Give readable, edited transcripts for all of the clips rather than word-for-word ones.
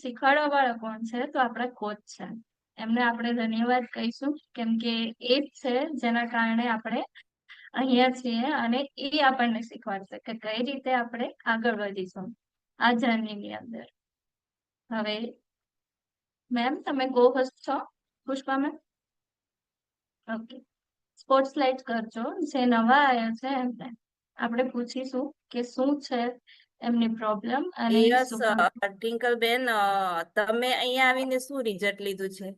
શીખવાડવા વાળા કોણ છે? તો આપણા કોચ છે. એમને આપણે ધન્યવાદ કહીશું, કેમ કે એ જ છે જેના કારણે આપણે અહીંયા છીએ અને એ આપણને શીખવાડશે કે કઈ રીતે આપણે આગળ વધીશું આ જર્નીની અંદર. હવે મેમ તમે ગો હોસ્ટ છો, Pushpa ma'am? Okay, sports light કરજો. જે નવા આવ્યા છે એમને આપણે પૂછીશું કે શું છે એમની પ્રોબ્લેમ અને યસ શું કરવું. ટ્વિંકલ બેન, તમે અહીંયા આવીને શું રિઝલ્ટ લીધું છે?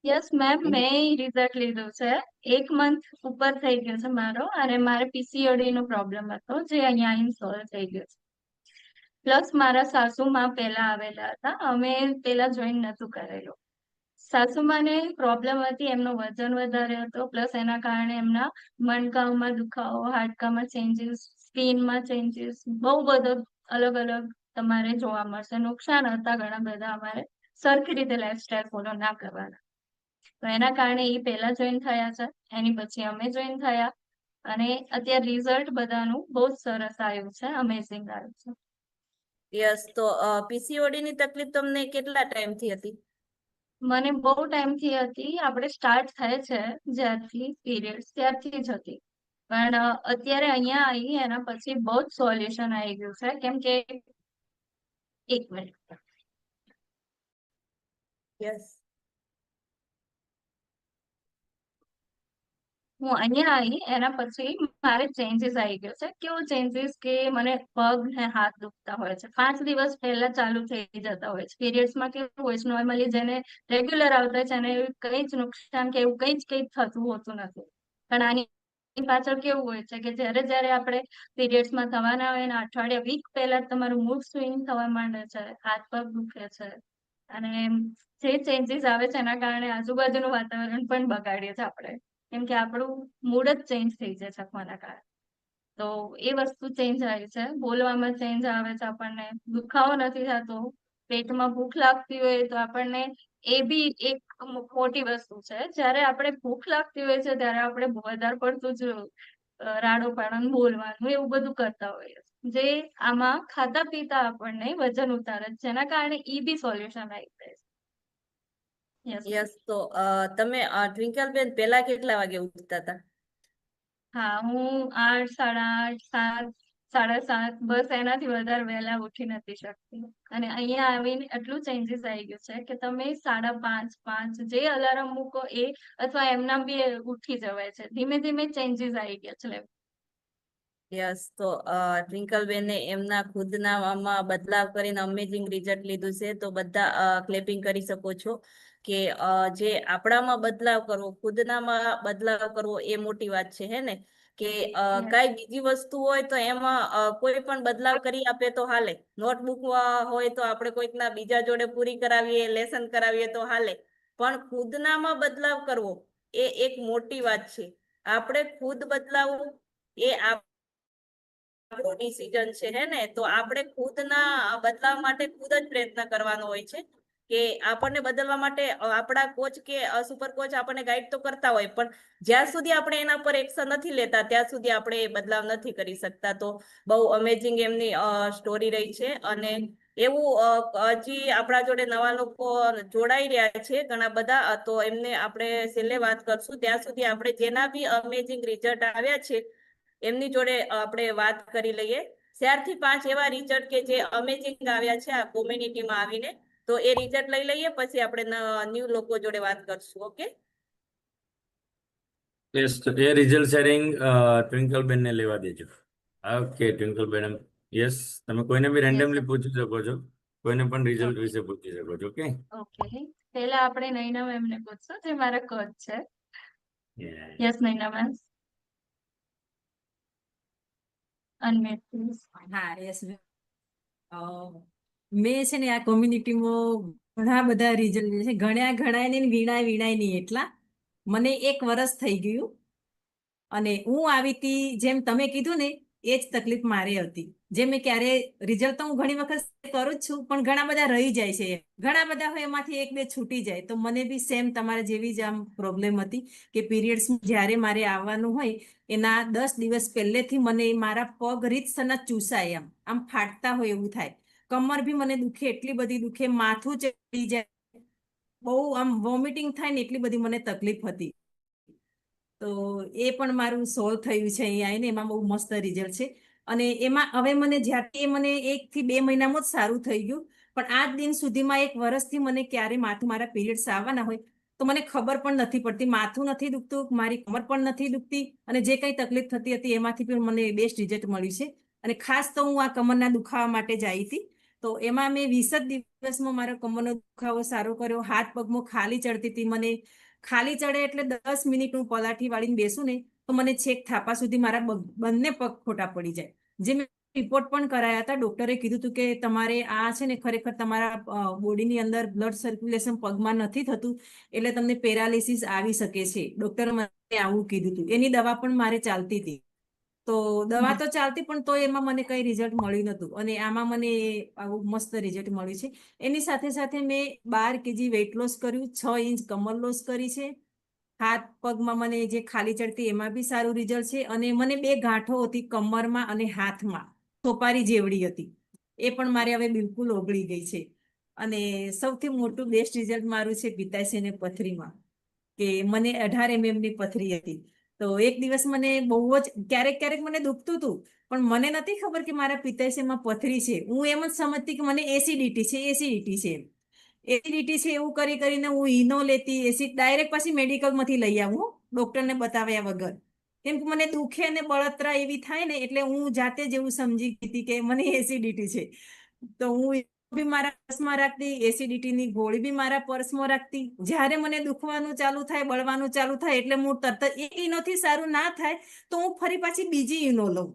યસ મેમ, મેં રિઝલ્ટ લીધું છે. 1 મંથ ઉપર થઈ ગયો છે મારો, અને મારે પીસીઓડી નો પ્રોબ્લેમ હતો જે અહીંયા આવીને સોલ્વ થઈ ગયો છે. પ્લસ મારા સાસુમાં પહેલા આવેલા હતા, અમે પહેલા જોઈન નતું કરેલું. સાસુમાને પ્રોબ્લેમ હતી, એમનો વજન વધારે હતો, પ્લસ એના કારણે એમના મણકામાં દુખાવો, હાડકામાં ચેન્જીસ, સ્કિનમાં ચેન્જીસ, બહુ બધો અલગ અલગ તમારે જોવા મળશે. નુકસાન હતા ઘણા બધા અમારે સરખી રીતે લાઈફસ્ટાઈલ ફોલો ના કરવાના. તો એના કારણે એ પહેલા જોઈન થયા છે, એની પછી અમે જોઈન થયા, અને અત્યારે રિઝલ્ટ બધાનું બહુ જ સરસ આવ્યું છે, અમેઝિંગ આવ્યું છે. યસ, તો પીસીઓડી ની તકલીફ તમને કેટલા ટાઈમ થી હતી? મને બહુ ટાઈમ થી હતી. આપણે સ્ટાર્ટ થાય છે જ્યારથી પીરિયડ્સ ત્યારથી જ હતી, પણ અત્યારે અહીંયા આવી એના પછી બહુ જ સોલ્યુશન આવી ગયું છે. કેમ કે 1 મિનિટ, યસ, હું અહીંયા આવી એના પછી મારે ચેન્જીસ આવી ગયો છે. કેવો ચેન્જીસ કે મને પગ ને હાથ દુખતા હોય છે, 5 દિવસ પહેલા ચાલુ થઈ જતા હોય છે. પીરિયડ્સમાં કેવું હોય છે, નોર્મલી જેને રેગ્યુલર આવતા છે એને કઈ જ નુકસાન કે એવું કઈ થતું હોતું નથી. પણ આની પાછળ કેવું હોય છે કે જ્યારે જ્યારે આપણે પીરિયડ્સમાં થવાના હોય ને અઠવાડિયા વીક પહેલા તમારું મૂડ સ્વિંગ થવા માંડે છે, હાથ પગ દુખે છે, અને જે ચેન્જીસ આવે છે એના કારણે આજુબાજુનું વાતાવરણ પણ બગાડીએ છીએ આપણે, કેમ કે આપણું મૂડ જ ચેન્જ થઈ જાય છે આના કારણે. તો એ વસ્તુ ચેન્જ આવી છે, બોલવામાં ચેન્જ આવે છે, આપણને દુખાવો નથી થતો. પેટમાં ભૂખ લાગતી હોય તો આપણને એ બી એક મોટી વસ્તુ છે. જ્યારે આપણે ભૂખ લાગતી હોય છે ત્યારે આપણે વધારે પડતું જ રાડો પાડવાનું, બોલવાનું, એવું બધું કરતા હોઈએ, જે આમાં ખાતા પીતા આપણને વજન ઉતારે છે, જેના કારણે ઈ બી સોલ્યુશન આવી જાય છે. યસ, તો તમે ટ્વિંકલ બેન પેલા કેટલા વાગે ઉઠતા હતા? હા, હું 8, 8:30, 7, 7:30, બસ એનાથી વધારે વહેલા ઉઠી નથી શકતી. અને અહીંયા આવીને એટલું ચેન્જીસ આવી ગયું છે કે તમે 5:30, 5 જે અલાર્મ મૂકો એ, અથવા એમના બી ઉઠી જવાય છે. ધીમે ધીમે ચેન્જીસ આવી ગયા છે. યસ, તો ટ્વિંકલ બેને એમના ખુદના આમાં બદલાવ કરીને અમેઝિંગ રિઝલ્ટ લીધું છે. તો બધા ક્લેપિંગ કરી શકો છો કે જે આપણામાં બદલાવ કરવો, ખુદનામાં બદલાવ કરવો એ મોટી વાત છે, હે ને? કે કઈ બીજી વસ્તુ હોય તો એમાં કોઈ પણ બદલાવ કરી આપે તો હાલે. નોટબુક હોય તો આપણે કોઈકના બીજા જોડે પૂરી કરાવીએ, લેસન કરાવીએ તો હાલે, પણ ખુદનામાં બદલાવ કરવો એ એક મોટી વાત છે. આપણે ખુદ બદલાવવું એ આપણો ડિસિઝન છે, હે ને? તો આપણે ખુદના બદલાવ માટે ખુદ જ પ્રયત્ન કરવાનો હોય છે. કે આપણને બદલવા માટે આપણા કોચ કે સુપર કોચ આપણને ગાઈડ તો કરતા હોય, પણ જ્યાં સુધી આપણે એના પર એક્શન નથી લેતા ત્યાં સુધી આપણે એ બદલાવ નથી કરી શકતા. તો બહુ અમેઝિંગ એમની સ્ટોરી રહી છે. અને એવું હજી આપણા જોડે નવા લોકો જોડાઈ રહ્યા છે ઘણા બધા, તો એમને આપણે છેલ્લે વાત કરશું. ત્યાં સુધી આપણે જેના બી અમેઝિંગ રિઝલ્ટ આવ્યા છે એમની જોડે આપણે વાત કરી લઈએ. 4 થી 5 એવા રિઝલ્ટ કે જે અમેઝિંગ આવ્યા છે આ કોમ્યુનિટીમાં આવીને, તો એ રિઝલ્ટ લઈ લઈએ, પછી આપણે ન્યૂ લોકો જોડે વાત કરશું. ઓકે? યસ, તો એ રિઝલ્ટ શેરિંગ ટ્વિંકલ બેન ને લેવા દેજો. ઓકે ટ્વિંકલ બેન, યસ, તમે કોઈને બી રેન્ડમલી પૂછી શકો છો, કોઈને પણ રિઝલ્ટ વિશે પૂછી શકો છો. ઓકે, ઓકે, પહેલા આપણે નૈના મેમ ને પૂછશું જે મારા કોચ છે. Yes Naina ma'am, unmute please. હા, યસ. મેં છે ને આ કોમ્યુનિટીમાં ઘણા બધા રિઝલ્ટ છે, ગણાય નહીં, વીણાય નહીં એટલા. મને 1 વર્ષ થઈ ગયું, અને હું આવી હતી જેમ તમે કીધું ને એ જ તકલીફ મારે હતી. જે મેં ક્યારે રિઝલ્ટ તો હું ઘણી વખત કરું જ છું, પણ ઘણા બધા રહી જાય છે. ઘણા બધા હોય એમાંથી 1-2 છૂટી જાય. તો મને બી સેમ તમારા જેવી જ આમ પ્રોબ્લેમ હતી કે પીરિયડ્સ જ્યારે મારે આવવાનું હોય એના 10 દિવસ પહેલેથી મને મારા પગ રીતસરના ચૂસાય, આમ ફાટતા હોય એવું થાય. કમર બી મને દુખે, એટલી બધી દુખે, માથું ચડી જાય, બહુ આમ વોમિટિંગ થાય ને એટલી બધી મને તકલીફ હતી. તો એ પણ મારું સોલ્વ થયું છે અહીંયા આવીને, એમાં બહુ મસ્ત રિઝલ્ટ છે. અને એમાં હવે મને જ્યારથી મને 1 થી 2 મહિનામાં જ સારું થઈ ગયું. પણ આજ દિન સુધીમાં 1 વર્ષથી મને ક્યારે માથું, મારા પીરિયડ્સ આવવાના હોય તો મને ખબર પણ નથી પડતી, માથું નથી દુખતું, મારી કમર પણ નથી દુખતી, અને જે કઈ તકલીફ થતી હતી એમાંથી પણ મને બેસ્ટ રિઝલ્ટ મળ્યું છે. અને ખાસ તો હું આ કમરના દુખાવા માટે જ આવી હતી. તો એમાં મેં 20 જ દિવસમાં મારો કમરનો દુખાવો સારો કર્યો. હાથ પગમાં ખાલી ચડતી હતી મને, ખાલી ચડે એટલે 10 મિનિટ હું પલાઠી વાળીને બેસું ને તો મને છેક થાપા સુધી મારા બંને પગ ખોટા પડી જાય. જે મેં રિપોર્ટ પણ કરાયા હતા, ડોક્ટરે કીધું હતું કે તમારે આ છે ને ખરેખર તમારા બોડીની અંદર બ્લડ સર્ક્યુલેશન પગમાં નથી થતું, એટલે તમને પેરાલિસિસ આવી શકે છે. ડોક્ટરે મને આવું કીધું હતું. એની દવા પણ મારે ચાલતી હતી. તો દવા તો ચાલતી પણ તો એમાં મને કઈ રિઝલ્ટ મળ્યું નતું, અને આમાં મને આવું મસ્ત રિઝલ્ટ મળ્યું છે. એની સાથે સાથે મેં 12 kg વેઇટ લોસ કર્યું, 6 ઇંચ કમર લોસ કરી છે. હાથ પગમાં મને જે ખાલી ચડતી એમાં બી સારું રિઝલ્ટ છે. અને મને 2 ગાંઠો હતી કમરમાં અને હાથમાં, સોપારી જેવડી હતી, એ પણ મારે હવે બિલકુલ ઓગળી ગઈ છે. અને સૌથી મોટું બેસ્ટ રિઝલ્ટ મારું છે પિત્તાશયને પથરીમાં, કે મને 18 mm ની પથરી હતી. તો એક દિવસ મને બહુ જ ક્યારેક મને દુખતું હતું, પણ મને નથી ખબર કે મારા પિત્તાશયમાં પથરી છે. હું એમ જ સમજતી કે મને એસિડિટી છે, એસિડિટી છે. એસિડિટી છે એવું કરીને હું ઈનો લેતી, એસિડ ડાયરેક્ટ પછી મેડિકલમાંથી લઈ આવું, ડોક્ટરને બતાવ્યા વગર. કેમ કે મને દુખે અને બળતરા એવી થાય ને એટલે હું જાતે જ એવું સમજી ગઈ હતી કે મને એસિડિટી છે. તો હું બી મારા પર્સમાં રાખતી, એસિડિટીની ગોળી બી મારા પર્સમાં રાખતી. જ્યારે મને દુખવાનું ચાલુ થાય, બળવાનું ચાલુ થાય એટલે હું તરત જ એક ઈનોથી સારું ના થાય તો હું ફરી પાછી બીજી ઈનો લઉં.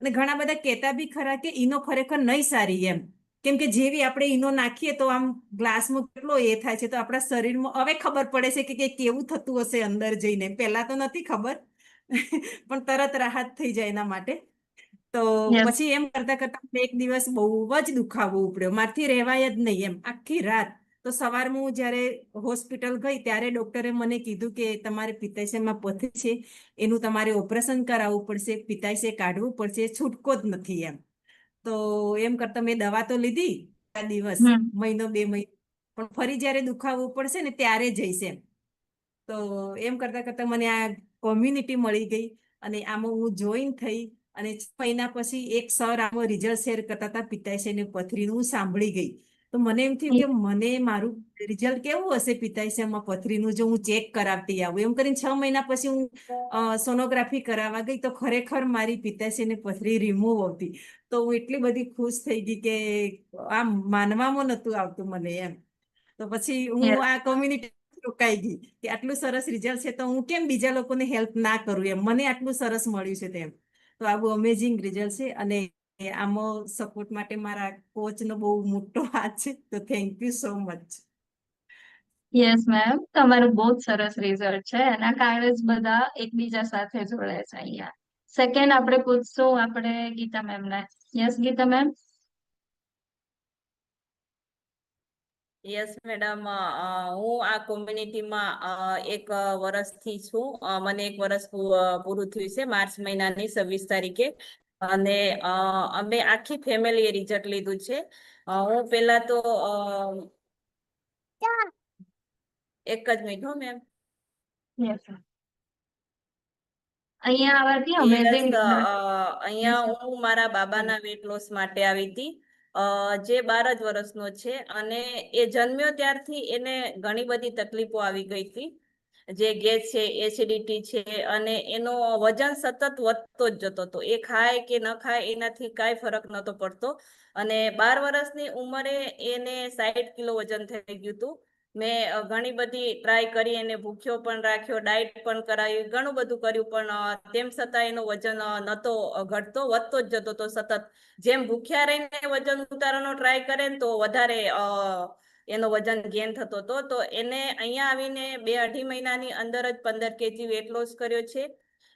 અને ઘણા બધા કહેતા બી ખરા કે ઈનો ખરેખર નહીં સારી એમ, કેમ કે જેવી આપણે ઈનો નાખીએ તો આમ ગ્લાસમાં કેટલો એ થાય છે, તો આપણા શરીરમાં હવે ખબર પડે છે કે કેવું થતું હશે અંદર જઈને. પહેલા તો નથી ખબર પણ તરત રાહત થઈ જાય એના માટે. તો યસ. પછી એમ કરતા એક દિવસ બહુ જ દુખાવો ઉપડ્યો, મારથી રહેવાય જ નહીં એમ આખી રાત. તો સવારમાં હું જ્યારે હોસ્પિટલ ગઈ ત્યારે ડોક્ટરે મને કીધું કે તમારે પિત્તાશયમાં પથરી છે, એનું તમારે ઓપરેશન કરાવવું પડશે, પિત્તાશય કાઢવું પડશે, છૂટકો જ નથી એમ. તો એમ કરતા મેં દવા તો લીધી દિવસ, મહિનો 2 મહિના, પણ ફરી જ્યારે દુખાવો પડશે ને ત્યારે જઈશ એમ. તો એમ કરતા મને આ કોમ્યુનિટી મળી ગઈ, અને આમાં હું જોઈન થઈ. અને 6 મહિના પછી એક સર આમાં રિઝલ્ટ શેર કરતા હતા પિત્તાશયની પથરીનું, હું સાંભળી ગઈ. તો મને એમ થયું કે મને મારું રિઝલ્ટ કેવું હશે પિત્તાશયમાં પથરીનું જો હું ચેક કરાવતી આવું. એમ કરીને 6 મહિના પછી હું સોનોગ્રાફી કરાવવા ગઈ તો ખરેખર મારી પિત્તાશયની પથરી રિમૂવ આવતી. તો હું એટલી બધી ખુશ થઈ ગઈ કે આમ માનવામાં નતું આવતું મને એમ. તો પછી હું યસ. આ કોમ્યુનિટી રોકાઈ ગઈ કે આટલું સરસ રિઝલ્ટ છે તો હું કેમ બીજા લોકોને હેલ્પ ના કરું એમ, મને આટલું સરસ મળ્યું છે તેમ. તો આવું અમેઝિંગ રિઝલ્ટ છે. અને આમાં સપોર્ટ માટે મારા કોચનો બહુ મોટો હાથ છે. તો thank you so much. Yes ma'am, તમારું બહુ જ સરસ રિઝલ્ટ છે. એના કારણે જ બધા એકબીજા સાથે જોડે છે અહીંયા. સેકન્ડ આપણે પૂછશું આપણે ગીતા મેમ ને. Yes Geeta ma'am. Yes madam, હું આ કોમ્યુનિટીમાં 1 વર્ષથી છું. મને 1 વર્ષ પૂરું થયું છે માર્ચ મહિનાની 26 તારીખે. અને અમે આખી ફેમિલીએ રિઝલ્ટ લીધું છે. હું પહેલા તો એક જ મિનિટ હો મેમ. યસ. અહીંયા આવવાથી યસ, અમેઝિંગ રિઝલ્ટ. અહીંયા હું મારા બાબાના વેટ લોસ માટે આવી હતી. જે 12 જ વર્ષનો છે, અને એ જન્મ્યો ત્યારથી એને ઘણી બધી તકલીફો આવી ગઈ હતી. જે ગેસ છે, એસિડિટી છે, અને એનો વજન સતત વધતો જ જતો હતો. એ ખાય કે ન ખાય એનાથી કાંઈ ફરક નતો પડતો. અને 12 વર્ષની ઉંમરે એને 60 કિલો વજન થઈ ગયું હતું. મેં ઘણી બધી ટ્રાય કરી, એને ભૂખ્યો પણ રાખ્યો, ડાયટ પણ કરાવી, ઘણું બધું કર્યું, પણ તેમ છતાં એનો વજન નતો ઘટતો, વધતો જ જતો હતો સતત. જેમ ભૂખ્યા રહીને વજન ઉતારવાનો ટ્રાય કરે ને તો વધારે એનો વજન ગેઇન થતો હતો. તો એને અહીંયા આવીને 2-2.5 મહિનાની અંદર જ 15 kg વેટ લોસ કર્યો છે.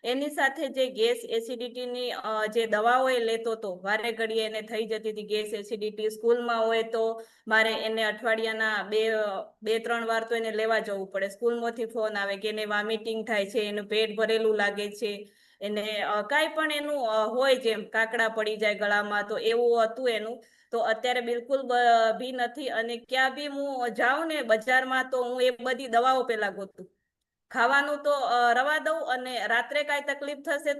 એની સાથે જે ગેસ એસિડિટીની જે દવાઓ એ લેતો હતો, વારે ઘડીએ એને થઈ જતી હતી ગેસ એસિડિટી. સ્કૂલમાં હોય તો મારે એને અઠવાડિયાના 2-3 વાર તો એને લેવા જવું પડે. સ્કૂલમાંથી ફોન આવે કે એને વોમિટિંગ થાય છે, એનું પેટ ભરેલું લાગે છે, એને કાંઈ પણ એનું હોય જેમ કાકડા પડી જાય ગળામાં તો એવું હતું એનું. તો અત્યારે બિલકુલ ભી નથી અને ક્યાં બી હું જાઉં ને બજારમાં તો હું એ બધી દવાઓ પેલા ગોતું. ખાવાનું તો રવા દઉં અને રાત્રે કાંઈ તકલીફ થશે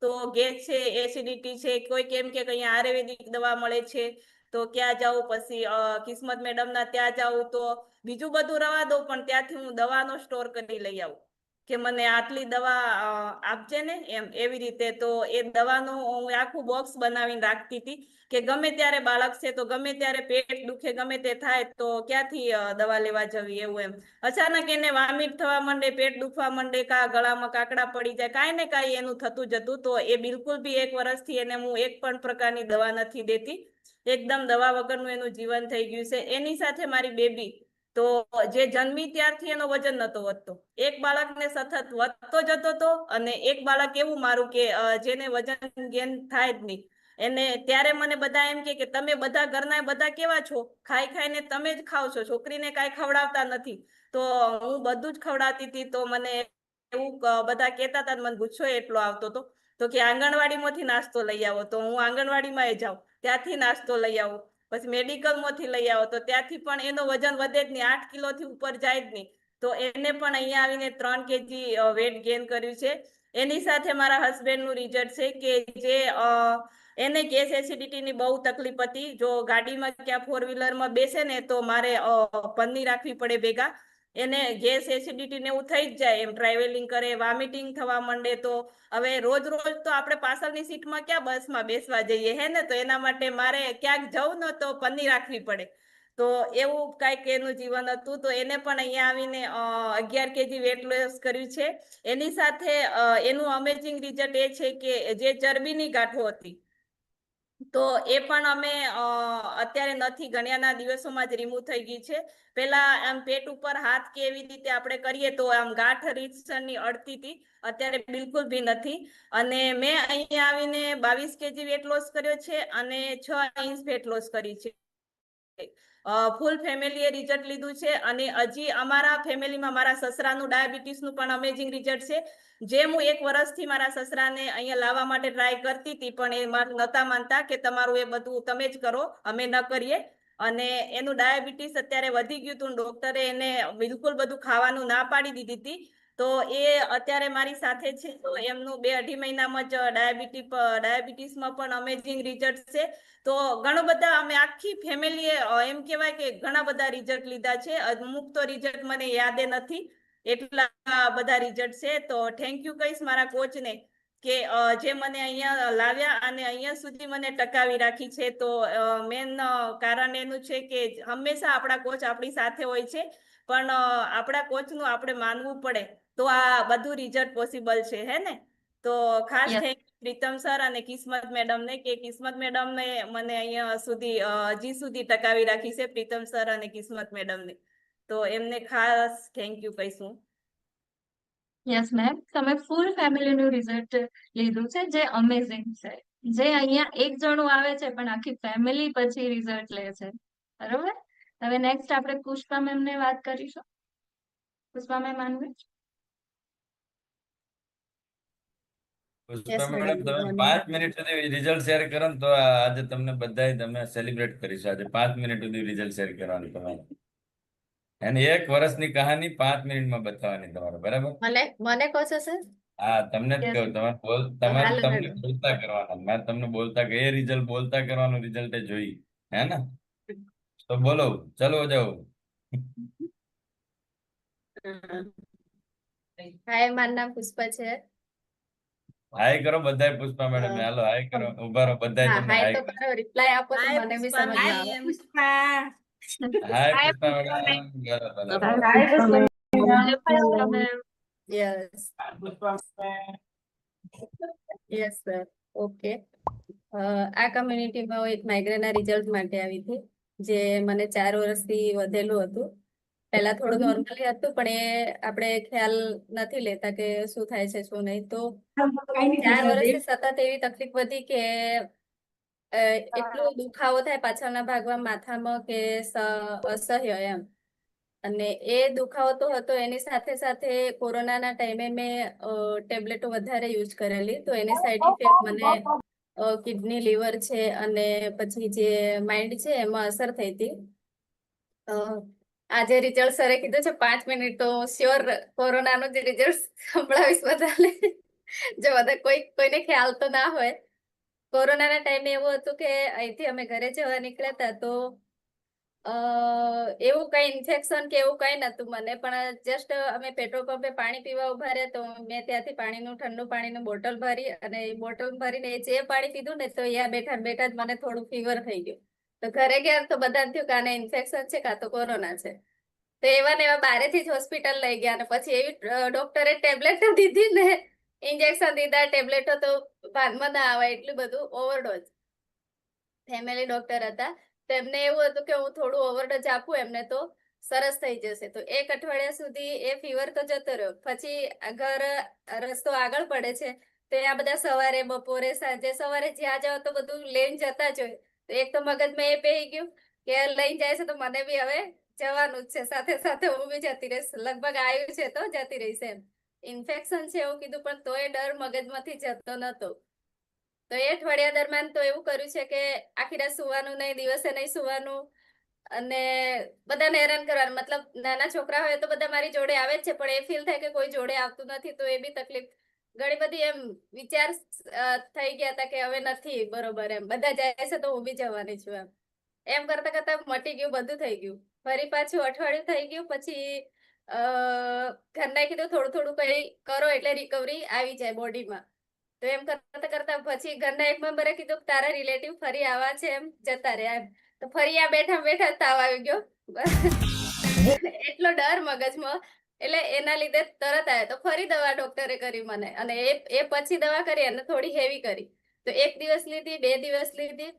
તો ગેસ છે, એસિડિટી છે, કોઈ કેમ કે અહીંયા આયુર્વેદિક દવા મળે છે તો ક્યાં જાઉં, પછી કિસ્મત મેડમના ત્યાં જાઉં તો બીજું બધું રવા દઉં પણ ત્યાંથી હું દવાનો સ્ટોર કરી લઈ આવું કે મને આટલી દવા આપજે ને એવી રીતે. તો એ દવાનું હું આખું બોક્સ બનાવીને રાખતી હતી કે ગમે ત્યારે બાળક છે તો ગમે ત્યારે પેટ દુખે ગમે તે થાય તો ક્યાંથી દવા લેવા જવી એવું એમ. અચાનક એને વામિટ થવા માંડે, પેટ દુખવા માંડે, ગળામાં કાકડા પડી જાય, કાંઈ ને કાંઈ એનું થતું જતું. તો એ બિલકુલ બી 1 વર્ષથી એને હું એક પણ પ્રકારની દવા નથી દેતી. એકદમ દવા વગરનું એનું જીવન થઈ ગયું છે. એની સાથે મારી બેબી તો જે જન્મી ત્યારથી એનો વજન નતો વધતો. એક બાળકને સતત વધતો જતો હતો અને એક બાળક એવું મારું કે જેને વજન ગેન થાય જ નહીં. એને ત્યારે મને બધા એમ કે તમે બધા ઘરના બધા કેવા છો, ખાઈ ખાઈને તમે જ ખાવ છો, છોકરીને કાંઈ ખવડાવતા નથી. તો હું બધું જ ખવડાવતી હતી. તો મને એવું બધા કહેતા હતા, મને ગુસ્સો એટલો આવતો હતો તો કે આંગણવાડીમાંથી નાસ્તો લઈ આવો. તો હું આંગણવાડીમાં જાઉં, ત્યાંથી નાસ્તો લઈ આવું. પછી મેડિકલમાંથી લઈ આવો તો ત્યાંથી પણ એનો વજન વધે જ નહીં, 8 કિલોથી ઉપર જાય જ નહીં. તો એને પણ અહીંયા આવીને 3 kg વેટ ગેઇન કર્યું છે. એની સાથે મારા હસબન્ડનું રિઝલ્ટ છે કે જે એને ગેસ એસિડિટીની બહુ તકલીફ હતી. જો ગાડીમાં ક્યાં 4 વ્હીલરમાં બેસે ને તો મારે પન્ની રાખવી પડે ભેગા. એને ગેસ એસિડિટી ને એવું થઈ જ જાય એમ, ટ્રાવેલિંગ કરે, વોમિટિંગ થવા માંડે. તો હવે રોજ તો આપણે પાછળની સીટમાં ક્યાં બસમાં બેસવા જઈએ હે ને, તો એના માટે મારે ક્યાંક જવું ને તો પન્ની રાખવી પડે. તો એવું કાંઈક એનું જીવન હતું. તો એને પણ અહીંયા આવીને 11 kg વેટ લોસ કર્યું છે. એની સાથે એનું અમેઝિંગ રિઝલ્ટ એ છે કે જે ચરબીની ગાંઠો હતી તો એ પણ અમે અત્યારે નથી, ઘણાના દિવસોમાં જ રિમૂવ થઈ ગઈ છે. પેલા આમ પેટ ઉપર હાથ કે એવી રીતે આપણે કરીએ તો આમ ગાંઠ રીતસરની અડતી હતી, અત્યારે બિલકુલ બી નથી. અને મેં અહીંયા આવીને 22 kg વેટ લોસ કર્યો છે અને 6 ઇંચ વેટ લોસ કરી છે. ફૂલ ફેમિલીએ રિઝલ્ટ લીધું છે. અને હજી અમારા ફેમિલીમાં મારા સસરાનું ડાયાબિટીસનું પણ અમેઝિંગ રિઝલ્ટ છે. જે હું 1 વર્ષથી મારા સસરાને અહીંયા લાવવા માટે ટ્રાય કરતી હતી પણ એ નતા માનતા કે તમારું એ બધું તમે જ કરો, અમે ન કરીએ. અને એનું ડાયાબિટીસ અત્યારે વધી ગયું હતું. ડોક્ટરે એને બિલકુલ બધું ખાવાનું ના પાડી દીધી હતી. તો એ અત્યારે મારી સાથે છે. તો એમનું 2-2.5 મહિનામાં જ ડાયાબિટીસમાં પણ અમેઝિંગ રિઝલ્ટ છે. તો ઘણું બધા અમે આખી ફેમિલીએ એમ કહેવાય કે ઘણા બધા રિઝલ્ટ લીધા છે. અમુક તો રિઝલ્ટ મને યાદ નથી, એટલા બધા રિઝલ્ટ છે. તો થેન્ક યુ કહીશ મારા કોચને કે જે મને અહીંયા લાવ્યા અને અહીંયા સુધી મને ટકાવી રાખી છે. તો મેન કારણ એનું છે કે હંમેશા આપણા કોચ આપણી સાથે હોય છે, પણ આપણા કોચનું આપણે માનવું પડે તો આ બધું રિઝલ્ટ પોસિબલ છે, હે ને. તો ખાસ Yes. Thank you Pritam sir અને કિસ્મત મેડમને કે કિસ્મત મેડમને મને અહીંયા સુધી હજી સુધી ટકાવી રાખી છે, પ્રીતમ સર અને કિસ્મત મેડમને. તો એમને ખાસ થેન્ક યુ કહીશું. યસ મેમ, તમે ફૂલ ફેમિલીનું રિઝલ્ટ લીધું છે જે અમેઝિંગ છે. જે અહીંયા એક જણું આવે છે પણ આખી ફેમિલી પછી રિઝલ્ટ લે છે. બરોબર. હવે નેક્સ્ટ આપણે પુષ્પા મેમ ને વાત કરીશું. પુષ્પા મેમ આનવે. પુષ્પા મેડમ, તમે 5 મિનિટ સુધી રિઝલ્ટ શેર કરો ને તો આજે તમને બધાય તમે સેલિબ્રેટ કરીશું. આજે 5 મિનિટ સુધી રિઝલ્ટ શેર કરવાનું તમારે. અને 1 વર્ષની કહાની 5 મિનિટમાં બતાવવાની તમારે, બરાબર? મને કહો છો સર? હા, તમને જ Yes. કહું, હાલો તમને મેડમ. બોલતા કરવાના. મેં તમને બોલતા કે એ રિઝલ્ટ બોલતા કરવાનું રિઝલ્ટ જોઈ, હે ને? તો બોલો, ચલો જાઓ. હાય, મારું નામ પુષ્પા છે. હાય કરો બધાય પુષ્પા મેડમ ને. હાલો હાય કરો, ઉભા રહો બધાય, હા, તમને હાય હાય તો કરો. કરો, રિપ્લાય આપો તો હાય મને બી પુષ્પા સમજ આવે. મેમ. પુષ્પા. હાય પુષ્પા મેડમ. બરાબર. Hi, Pushpa ma'am. Yes yes sir. Okay. આ કમ્યુનિટીમાં હું એક માઇગ્રેનના રિઝલ્ટ માટે આવી હતી, જે મને 4 વર્ષથી વધેલું હતું. પહેલા થોડું નોર્મલી હતું પણ એ આપણે ખ્યાલ નથી લેતા કે શું થાય છે શું નહીં. તો 4 વર્ષથી સતત એવી તકલીફ વધી કે એટલો દુખાવો થાય પાછળના ભાગમાં, માથામાં કે અસહ્ય એમ. અને એ દુખાવો તો હતો, એની સાથે સાથે કોરોનાના ટાઈમે મેં ટેબ્લેટો વધારે યુઝ કરેલી, તો એની સાઈડ ઇફેક્ટ મને કિડની, લીવર છે અને પછી જે માઇન્ડ છે એમાં અસર થઈ હતી. આજે રિઝલ્ટ સરે કીધું છે 5 મિનિટ, તો શ્યોર કોરોનાનું જે રિઝલ્ટ સંભળાવીશ બધાને. જો બધા કોઈને ખ્યાલ તો ના હોય, કોરોનાના ટાઈમે એવું હતું કે અહીંથી અમે ઘરે જવા નીકળ્યા હતા, તો એવું કઈ ઇન્ફેક્શન કે એવું કઈ નતું મને, પણ જસ્ટ અમે પેટ્રોલ પંપે પાણી પીવા ઉભા રહ્યા, તો મેં ત્યાંથી ઠંડુ પાણીનું બોટલ ભરી, અને એ બોટલ ભરીને જે પાણી પીધું ને, તો અહીંયા બેઠા બેઠા જ મને થોડું ફીવર થઈ ગયું. તો ઘરે ગયા તો બધાને થયું કે આને ઇન્ફેક્શન છે કાં તો કોરોના છે. તો એવા ને એવા બારેથી જ હોસ્પિટલ લઈ ગયા, અને પછી એવી ડોક્ટરે ટેબ્લેટ દીધી ને, ઇન્જેક્શન દીધા, ટેબ્લેટો તો ભાનમાં ના આવે એટલું બધું ઓવરડોઝ. ફેમિલી ડોક્ટર હતા, તેમને એવું હતું કે હું થોડું ઓવરડોઝ આપું એમને તો સરસ થઈ જશે. તો 1 અઠવાડિયા સુધી એ ફીવર તો જતો રહ્યો. પછી ઘર રસ્તો આગળ પડે છે, તો આ બધા સવારે, બપોરે, સાંજે, સવારે જ્યાં જાઓ તો બધું લઈને જતા જ હોય. તો એક તો મગજમાં એ બેહી ગયું કે લઈને જાય છે તો મને બી હવે જવાનું જ છે, સાથે સાથે હું બી જતી રહીશ, લગભગ આવ્યું છે તો જતી રહીશ એમ. ઇન્ફેક્શન છે એવું કીધું, પણ તોય ડર મગજમાંથી જતો નતો. તો એ અઠવાડિયા દરમિયાન તો એવું કર્યું છે કે આખી રાત સુવાનું નહીં, દિવસે નહીં સુવાનું, અને બધાને હેરાન કરવાનું. મતલબ નાના છોકરા હોય તો બધા મારી જોડે આવે જ છે, પણ એ ફીલ થાય કે કોઈ જોડે આવતું નથી, તો એ બી તકલીફ. ઘણી બધી એમ વિચાર થઈ ગયા હતા કે હવે નથી બરોબર, એમ બધા જાય છે તો હું બી જવાની છું એમ કરતા કરતા મટી ગયું, બધું થઈ ગયું. ફરી પાછું અઠવાડિયું થઈ ગયું, પછી ઘરના કીધું થોડું થોડું કઈ કરો એટલે રિકવરી આવી જાય બોડીમાં. તો એમ કરતા કરતા પછી ઘરના એક મેમ્બરે કીધું તારા રિલેટિવ ફરી આવા છે, એમ જતા રહ્યા એમ. તો ફરી આ બેઠા બેઠા તાવ આવી ગયો. એટલો ડર મગજમાં, એટલે એના લીધે તરત આવ્યો. તો ફરી દવા ડોક્ટરે કરી મને, અને એ પછી દવા કરી અને થોડી હેવી કરી. તો 1 દિવસ લીધી, 2 દિવસ લીધી,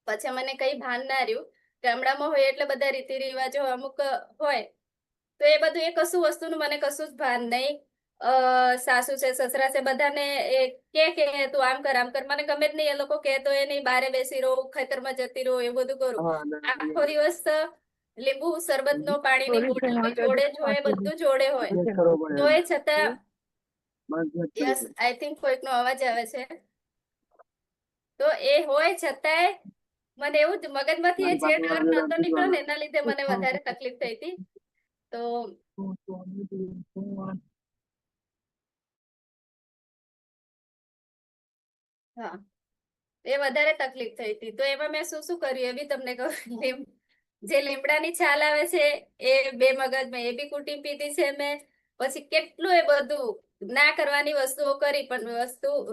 પછી મને કઈ ભાન ના રહ્યું. ગામડામાં હોય એટલે બધા રીતિ રિવાજો અમુક હોય, તો એ બધું એ કશું વસ્તુનું મને કશું જ ભાન નહીં. સાસુ છે, સસરા છે, બધાને એ કે તું આમ કર આમ કર, મને ગમે જ નહીં. એ લોકો કે તો એ નહીં, બારે બેસી રહું, ખેતરમાં જતી રહું, એ બધું કરું. આખો દિવસ લીંબુ શરબત નો પાણીની બોટલ બી જોડે જ હોય, બધું જોડે હોય. તો એ છતાં યસ, આઈ થિંક કોઈકનો અવાજ આવે છે. તો એ હોય છતાંય મને એવું જ મગજમાંથી જે ડર નતો નીકળ્યો ને, એના લીધે મને વધારે તકલીફ થઈ હતી. તો હા, એ વધારે તકલીફ થઈ હતી. તો એમાં મેં શું શું કર્યું એ બી તમને કહું. જે લીમડાની છાલ આવે છે એ 2 મગજમાં, એ બી કુટી પીધી છે મેં. પછી કેટલું એ બધું ના કરવાની વસ્તુઓ કરી, પણ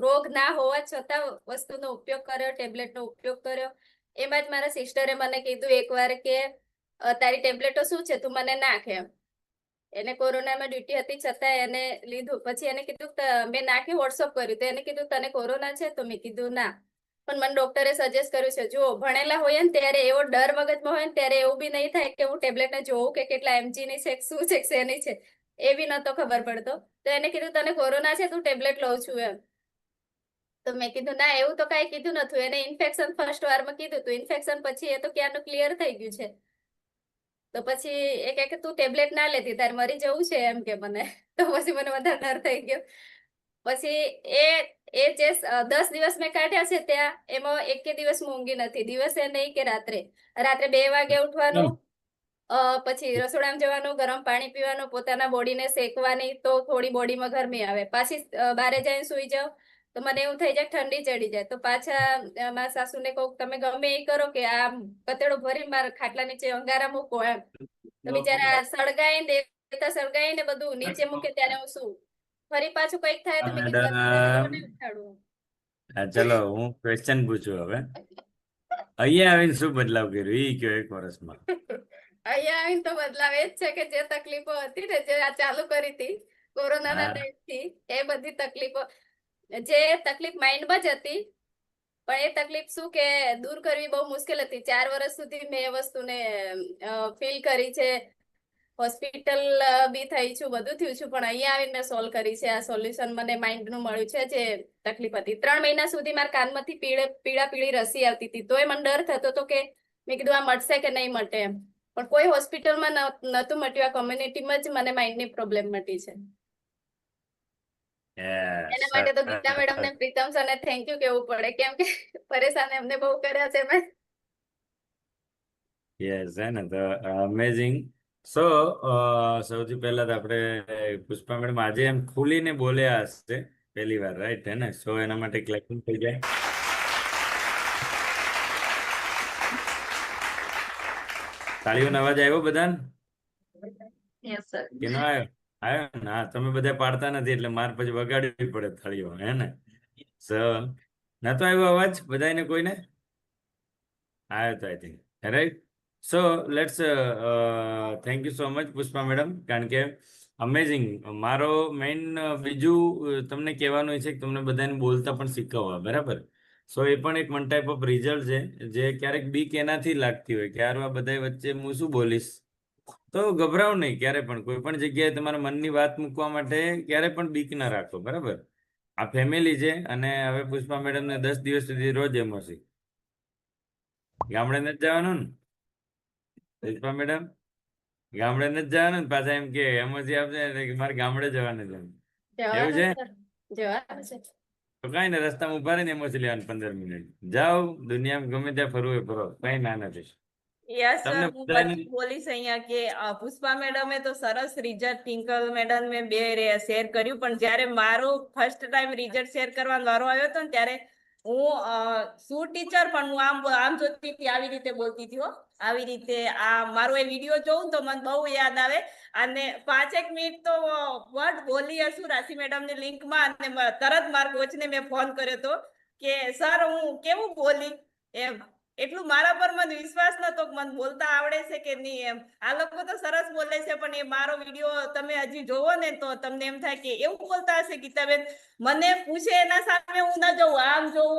રોગ ના હોવા છતાં વસ્તુનો ઉપયોગ કર્યો, ટેબ્લેટનો ઉપયોગ કર્યો. એમાં જ મારા સિસ્ટરે મને કીધું એકવાર કે તારી ટેબ્લેટો શું છે, તું મને નાખ એમ. એને કોરોનામાં ડ્યુટી હતી છતાં એને લીધું. પછી એને કીધું, મેં નાખી, વોટ્સઅપ કર્યું, તો એને કીધું તને કોરોના છે, તો મેં કીધું ના. પણ મને ડોક્ટરે સજેસ્ટ કર્યું છે, જો ભણેલા હોય ને ત્યારે એવો ડર મગજમાં હોય ને ત્યારે એવું બી નહીં થાય કે હું ટેબ્લેટને જોઉં કે કેટલા mg ની છે, શું છે, શેની છે, એ બી નતો ખબર પડતો. તો એને કીધું તને કોરોના છે, તું ટેબ્લેટ લઉં છું એમ. તો મેં કીધું ના, એવું તો કઈ કીધું નતું. એને ઇન્ફેક્શન ફર્સ્ટ વારમાં કીધું તું, ઇન્ફેક્શન પછી એ તો ક્યારનું ક્લિયર થઈ ગયું છે. તો પછી એ કહે કે તું ટેબ્લેટ ના લેતી, તારે મરી જવું છે એમ કે મને. તો પછી મને વધારે ડર થઈ ગયો. પછી એ જે 10 દિવસ મેં કાઢ્યા છે ત્યાં, એમાં 1 દિવસ હું ઊંઘી નથી, દિવસે નહીં કે રાત્રે. રાત્રે 2 વાગે ઉઠવાનું, પછી રસોડામાં જવાનું, ગરમ પાણી પીવાનું, પોતાના બોડીને શેકવાની, તો થોડી બોડીમાં ગરમી આવે. પાછી બારે જઈને સુઈ જાવ તો મને એવું થઈ જાય ઠંડી ચડી જાય. તો પાછા મારા સાસુને કહું તમે ગમે એ કરો કે આ કતેડો ભરી મારા ખાટલા નીચે અંગારા મૂકો એમ. તો બિચારા સળગાઈને બધું નીચે મૂકે ત્યારે હું શું. ફરી પાછું કઈક થાય તો મેં કીધું મેડમ, ઉઠાડું. ચલો હું ક્વેશ્ચન પૂછું હવે. અહીંયા આવીને શું બદલાવ કર્યો એ કયો 1 વર્ષમાં? અહીંયા આવીને તો બદલાવ એ જ છે કે જે તકલીફો હતી ને, જે આ ચાલુ કરી હતી કોરોનાના હા. ટાઈમથી, એ બધી તકલીફો, જે તકલીફ માઇન્ડમાં જ હતી, પણ એ તકલીફ શું કે દૂર કરવી બહુ મુશ્કેલ હતી. 4 વર્ષ સુધી મેં એ વસ્તુને ફીલ કરી છે. હોસ્પિટલ બી થઈ છું, બધું થયું છું, પણ અહીંયા આવીને મેં સોલ્વ કરી છે. આ સોલ્યુશન મને માઇન્ડનું મળ્યું છે. જે તકલીફ હતી 3 મહિના સુધી મારા કાનમાંથી પીળી રસી આવતી હતી, તોય મને ડર થતો હતો કે મેં કીધું આ મટશે કે નહીં મટે એમ. પણ કોઈ હોસ્પિટલમાં નહોતું મટ્યું, આ કોમ્યુનિટીમાં જ મને માઇન્ડની પ્રોબ્લેમ મટી છે. એના માટે તો ગીતા મેડમ ને પ્રીતમ સર ને થેન્ક યુ કહેવું પડે, કેમ કે પરેશાન એમને બહુ કર્યા છે મેં. યસ હે ને, તો અમેઝિંગ. સો સૌથી પહેલા તો આપણે પુષ્પા મેડમ આજે એમ ખુલીને બોલ્યા હશે પહેલી વાર, રાઈટ હે ને? સો એના માટે ક્લેપિંગ થઈ જાય. તાળીઓનો અવાજ આવ્યો બધાને યસ સર. કે ન આવ્યો? આવ્યો ને? હા, તમે બધા પાડતા નથી એટલે માર પછી વગાડવી પડે થાળીઓ, હે ને? સો નતો આવ્યો અવાજ બધાને? કોઈને આવ્યો તો I think, right? So let's thank you so much Pushpa madam, કારણ કે અમેઝિંગ. મારો મેઇન બીજું તમને કહેવાનું છે કે તમને બધાને બોલતા પણ શીખવવા, બરાબર? સો એ પણ એક વન ટાઈપ ઓફ રિઝલ્ટ છે, જે ક્યારેક બીક એનાથી લાગતી હોય કે યાર આ બધા વચ્ચે હું શું બોલીશ, તો ગભરાવ નહીં ક્યારે પણ. કોઈ પણ જગ્યાએ તમારા મનની વાત મૂકવા માટે ક્યારે પણ બીક ના રાખો, બરાબર? આ ફેમિલી છે, અને હવે પુષ્પા મેડમને 10 દિવસ સુધી રોજ એમ હશે. ગામડે નથી જવાનું ને પુષ્પા મેડમ? ગામડે નથી જવાનું ને? પાછા એમ કે એમોજી આપશે કે મારે ગામડે જવાનું છે. એવું છે? જવાનું છે. તો કઈ ને, રસ્તામાં ઉભા રહીને એમોજી લેવાનું 15 મિનિટ. જાઓ, દુનિયામાં ગમે ત્યાં ફરવું હોય ફરો, કઈ ના નથી. યસ તમને હું બધાને બધું બોલીશ અહીંયા કે પુષ્પા મેડમે તો સરસ રિઝલ્ટ, ટ્વિંકલ મેડમ મેં બે શેર કર્યું, પણ જ્યારે મારો ફર્સ્ટ ટાઈમ રિઝલ્ટ શેર કરવાનો વારો આવ્યો હતો ને, ત્યારે હું શું ટીચર પણ હું આમ જોતી હતી, આવી રીતે બોલતી હતી હો, આવી રીતે. આ મારો એ વિડીયો જોઉં તો મને બહુ યાદ આવે, અને 5 મિનિટ તો વર્ડ બોલી હશું રાશિ મેડમ ની લિંકમાં, અને તરત મારા કોચને મેં ફોન કર્યો હતો કે સર હું કેવું બોલી એમ. એટલું મારા પર મને વિશ્વાસ નતો કે મને બોલતા આવડે છે કે નહીં એમ. આ લોકો તો સરસ બોલે છે, પણ એ મારો વિડીયો તમે હજી જોવો ને તો તમને એમ થાય કે એવું બોલતા હશે ગીતાબેન. મને પૂછે એના સામે હું ના જોઉં, આમ જોઉં,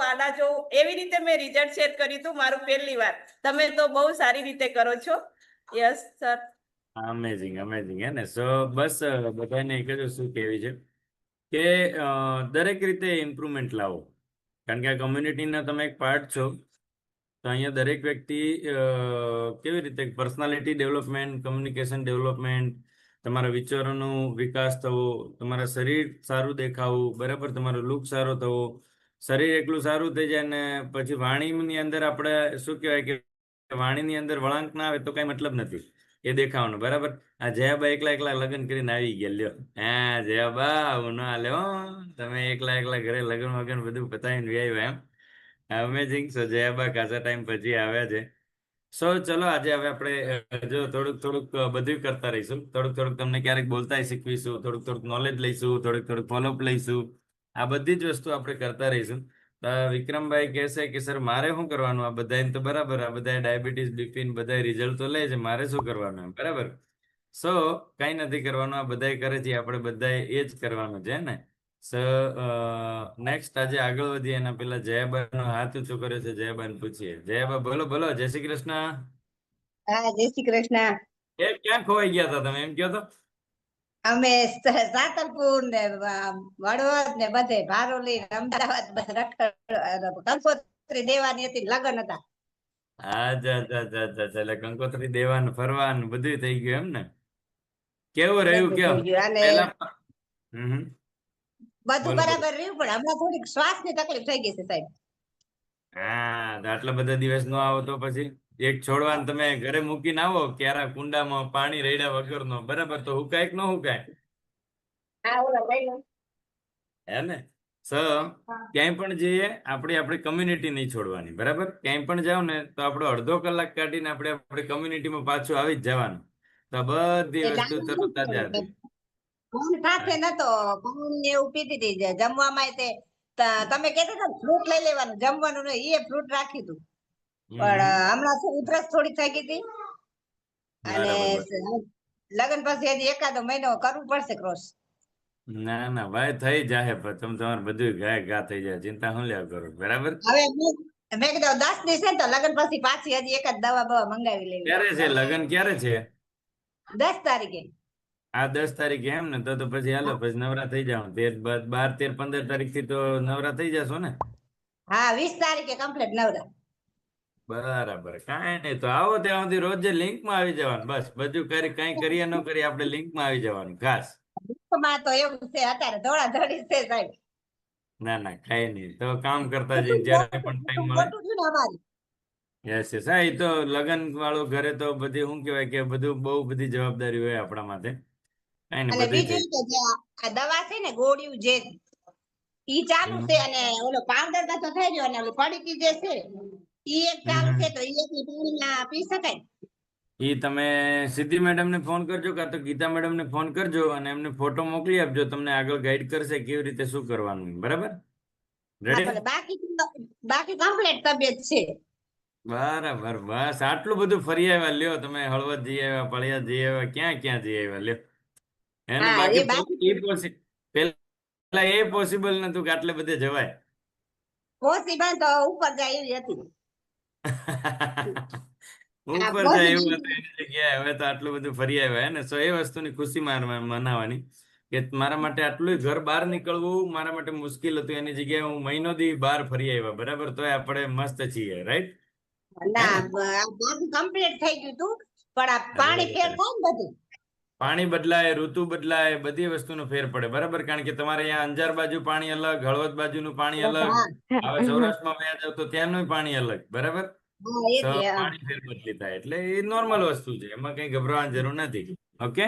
આડા જોઉં, એવી રીતે મેં રિઝલ્ટ શેર કર્યું હતું મારું પહેલી વાર. તમે તો બહુ સારી રીતે કરો છો. Yes sir. અમેઝિંગ અમેઝિંગ, હે ને? સો બસ બધાને એક જ વસ્તુ કહેવી છે કે દરેક રીતે ઇમ્પ્રુવમેન્ટ લાવો, કારણ કે આ કમ્યુનિટીના તમે એક પાર્ટ છો. તો અહીંયા દરેક વ્યક્તિ કેવી રીતે પર્સનાલિટી ડેવલપમેન્ટ, કમ્યુનિકેશન ડેવલપમેન્ટ, તમારા વિચારોનો વિકાસ થવો, તમારા શરીર સારું દેખાવું, બરાબર? તમારો લુક સારો થવો. શરીર એટલું સારું થઈ જાય ને પછી વાણીની અંદર આપણે શું કહેવાય કે વાણીની અંદર વળાંક ના આવે તો કઈ મતલબ નથી એ દેખાવાનું, બરાબર? આ જયાબા એકલા એકલા લગ્ન કરીને આવી ગયા, લ્યો. હા જયાબા, આવું ના હાલે હો. તમે એકલા એકલા ઘરે લગ્ન વગન બધું પતાવીને આવ્યા એમ. અમેઝિંગ. સો જયાબા ખાસા ટાઈમ પછી આવ્યા છે. સો ચલો, આજે હવે આપણે જો થોડુંક થોડુંક બધું કરતા રહીશું. થોડુંક થોડુંક તમને ક્યારેક બોલતા શીખવીશું, થોડુંક થોડુંક નોલેજ લઈશું, થોડુંક થોડુંક ફોલોઅપ લઈશું. આ બધી જ વસ્તુ આપણે કરતા રહીશું. વિક્રમભાઈ કહેશે કે સર મારે શું કરવાનું? આ બધાને તો બરાબર, આ બધા ડાયાબિટીસ, બીપી બધા રિઝલ્ટ તો લે છે, મારે શું કરવાનું એમ, બરાબર? સો કઈ નથી કરવાનું, આ બધા કરે છે, આપણે બધા એ જ કરવાનું છે ને. સો નેક્સ્ટ આજે આગળ વધીએ એના પેલા જયાબાનો હાથ ઊંચો કર્યો છે, જયાબાને પૂછીએ. જયાબા બોલો બોલો, જય શ્રી કૃષ્ણ. હા, જય શ્રી કૃષ્ણ. એ ક્યાં ખોવાઈ ગયા હતા તમે? એમ કહો તો. અમે સાતલપુર ને વડોદ ને બધે ભારોલી ને અમદાવાદ કંકોત્રી દેવાની હતી, લગ્ન હતા. અચ્છા અચ્છા અચ્છા અચ્છા, એટલે કંકોત્રી દેવાનું, ફરવાનું બધું થઈ ગયું એમ ને? કેવું રહ્યું બધું કયો થઈ ગયું અને પહેલા? બધું બોલો બોલો. બરાબર રહ્યું, પણ હમણાં થોડીક શ્વાસની તકલીફ થઈ ગઈ છે સાહેબ. હા, તો આટલા બધા દિવસ નો આવો તો પછી એક છોડવાને તમે ઘરે મૂકીને આવો ક્યારા કુંડામાં પાણી રેડ્યા વગરનો, બરાબર? તો હુકાય કે ન હુકાય? હા, ઓલા ભાઈ હે ને? સ ક્યાંય પણ જઈએ આપણે આપણી કમ્યુનિટી નહીં છોડવાની, બરાબર? ક્યાંય પણ જાવ ને તો આપણો અડધો કલાક કાઢીને આપણે આપણી કમ્યુનિટીમાં પાછું આવી જ જવાનું. તો આ બધી વસ્તુ તરત તાજા હતી. સાથે નતો, પાણી એવું પીતી હતી. જમવામાં તે તમે કહેતા હતા ફ્રૂટ લઈ લેવાનું, જમવાનું નહીં, એ ફ્રૂટ રાખ્યું હતું. પણ હમણાં શું ઉધરસ થોડી થઈ ગઈ હતી, અને બરાબર. લગ્ન પછી હજી એકાદો મહિનો કરવું પડશે ક્રોસ. ના ના ભાઈ, થઈ જાય, પણ તમે તમારે બધું ઘા થઈ જાય, ચિંતા શું લેવા કરો, બરાબર? હવે મેં કીધું 10 દિવસ છે ને, તો લગ્ન પછી પાછી હજી એકાદ દવા બવા મંગાવી લેવી. ક્યારે છે લગ્ન? ક્યારે છે? 10 તારીખે. આ 10 તારીખે એમ ને? તો પછી હાલો, પછી નવરા થઈ જાવ. 13, 12, 13, 15 તારીખ થી તો નવરા થઈ જશો ને? હા, 20 તારીખે કમ્પ્લીટ નવરા. બરાબર, કાંઈ નહીં. તો આવો ત્યાં સુધી રોજ લિંકમાં આવી જવાનું. બસ બધું કઈ કરીએ ન કરીએ આપણે લિંકમાં આવી જવાનું ખાસ. માં તો એવું છે અત્યારે દોડાદોડી છે સાહેબ. ના ના, કઈ નહીં. તો કામ કરતા જઈને જ્યારે પણ ટાઈમ મળે. ખોટું થયું ને અમારું. Yes yes. હા, એ તો લગન વાળું ઘરે તો બધી શું કહેવાય કે બધું બહુ બધી જવાબદારી હોય આપણા માથે. કઈ નહીં, અને બધું થઈ બીજું કે જે આ દવા છે ને ગોળીયું જે ઈ ચાલુ છે હમ અને ઓલો પાવડર તો થઈ ગયો અને ઓલું પડીકી જે છે ઈ એક ચાલુ છે હમ. તો ઈ એકલી પાણીમાં પી શકાય. એ તમે સિદ્ધિ મેડમને ફોન કરજો કાં તો ગીતા મેડમને ફોન કરજો અને એમને ફોટો મોકલી આપજો. તમને આગળ ગાઈડ કરશે કેવી રીતે શું કરવાનું. બરાબર? હા રેડી? ભલે બાકી કમ્પ્લીટ તબિયત છે. બરાબર. બસ આટલું બધું ફરી આવ્યા લ્યો તમે. હળવદ જઈ આવ્યા, પળિયા જઈ આવ્યા, ક્યાં ક્યાં જઈ આવ્યા લ્યો. એને હા બાકી એ બાકી પેલા એ પોસિબલ નતું કે આટલે બધે જવાય. પોસીબલ તો ઉપર જાય એવી હતી. આ ઉપર જાય એવું પોસીબલ હતું એની જગ્યાએ હવે તો આટલું બધું ફરી આવ્યા હે ને. સો એ વસ્તુની ખુશી મનાવાની કે મારા માટે આટલું ઘર બહાર નીકળવું મારા માટે મુશ્કેલ હતું. એની જગ્યાએ હું મહિનો દી બહાર ફરી આવ્યા. બરાબર? તોય આપણે મસ્ત છીએ. રાઈટ? હે ના ને? બાકી કમ્પ્લીટ થઈ ગયું તું પણ આ પાણી ફેર થાય ને બધું. પાણી બદલાય, ઋતુ બદલાય, બધી વસ્તુનો ફેર પડે. બરાબર? કારણ કે તમારે અહીંયા અંજાર બાજુ પાણી અલગ, હળવદ બાજુનું પાણી અલગ, હા હવે સૌરાષ્ટ્રમાં વયા જાવ તો ત્યાંનું પાણી અલગ. બરાબર? હા તો એટલે પાણી ફેર બદલી થાય એટલે એ નોર્મલ વસ્તુ છે. એમાં કઈ ગભરાવાની જરૂર નથી. ઓકે?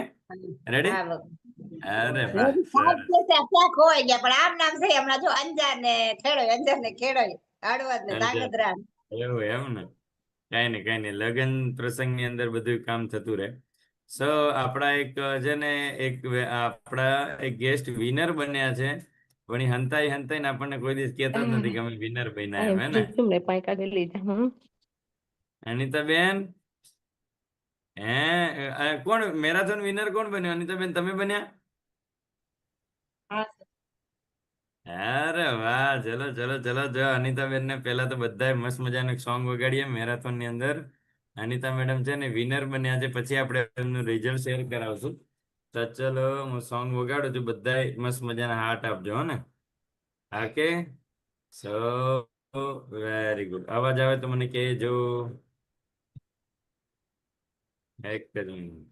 રેડી? હા અરે વાહ, સાહેબ સરસ. કે છે આ ક્યાં ખોવાઈ ગયા પણ આમ નામ છે હમણાં જો અંજાર ને ખેડોય અંજાર ને ખેડોય હળવદ ને અંજાર. ધાંગધ્રા. એવું એમ ને? કઈ નહીં, કઈ નહીં. લગ્ન પ્રસંગની અંદર બધું કામ થતું રહે. સો આપણા એક છે ને આપણા એક ગેસ્ટ વિનર બન્યા છે. પણ એ હંતાઈ હંતાઈને આપણને કોઈ દિવસ કહેતા જ નથી કે અમે વિનર બન્યા એમ. હે ને અનિતાબેન? કોણ મેરાથોન વિનર કોણ બન્યો? અનિતાબેન તમે બન્યા? અરે વાહ, ચલો ચલો ચલો. જો અનિતાબેન ને પેલા તો બધાએ મસ્ત મજાનું સોંગ વગાડીએ મેરાથોન ની અંદર. અનિતા મેડમ છે ને વિનર બન્યા છે. પછી આપણે એમનું રિઝલ્ટ શેર કરાવશું. તો ચલો હું સોંગ વગાડું છું. બધાએ મસ્ત મજાના હાર્ટ આપજો. હો ને? ઓકે. So very good. અવાજ આવે તો મને કહેજો. એક જ મિનિટ.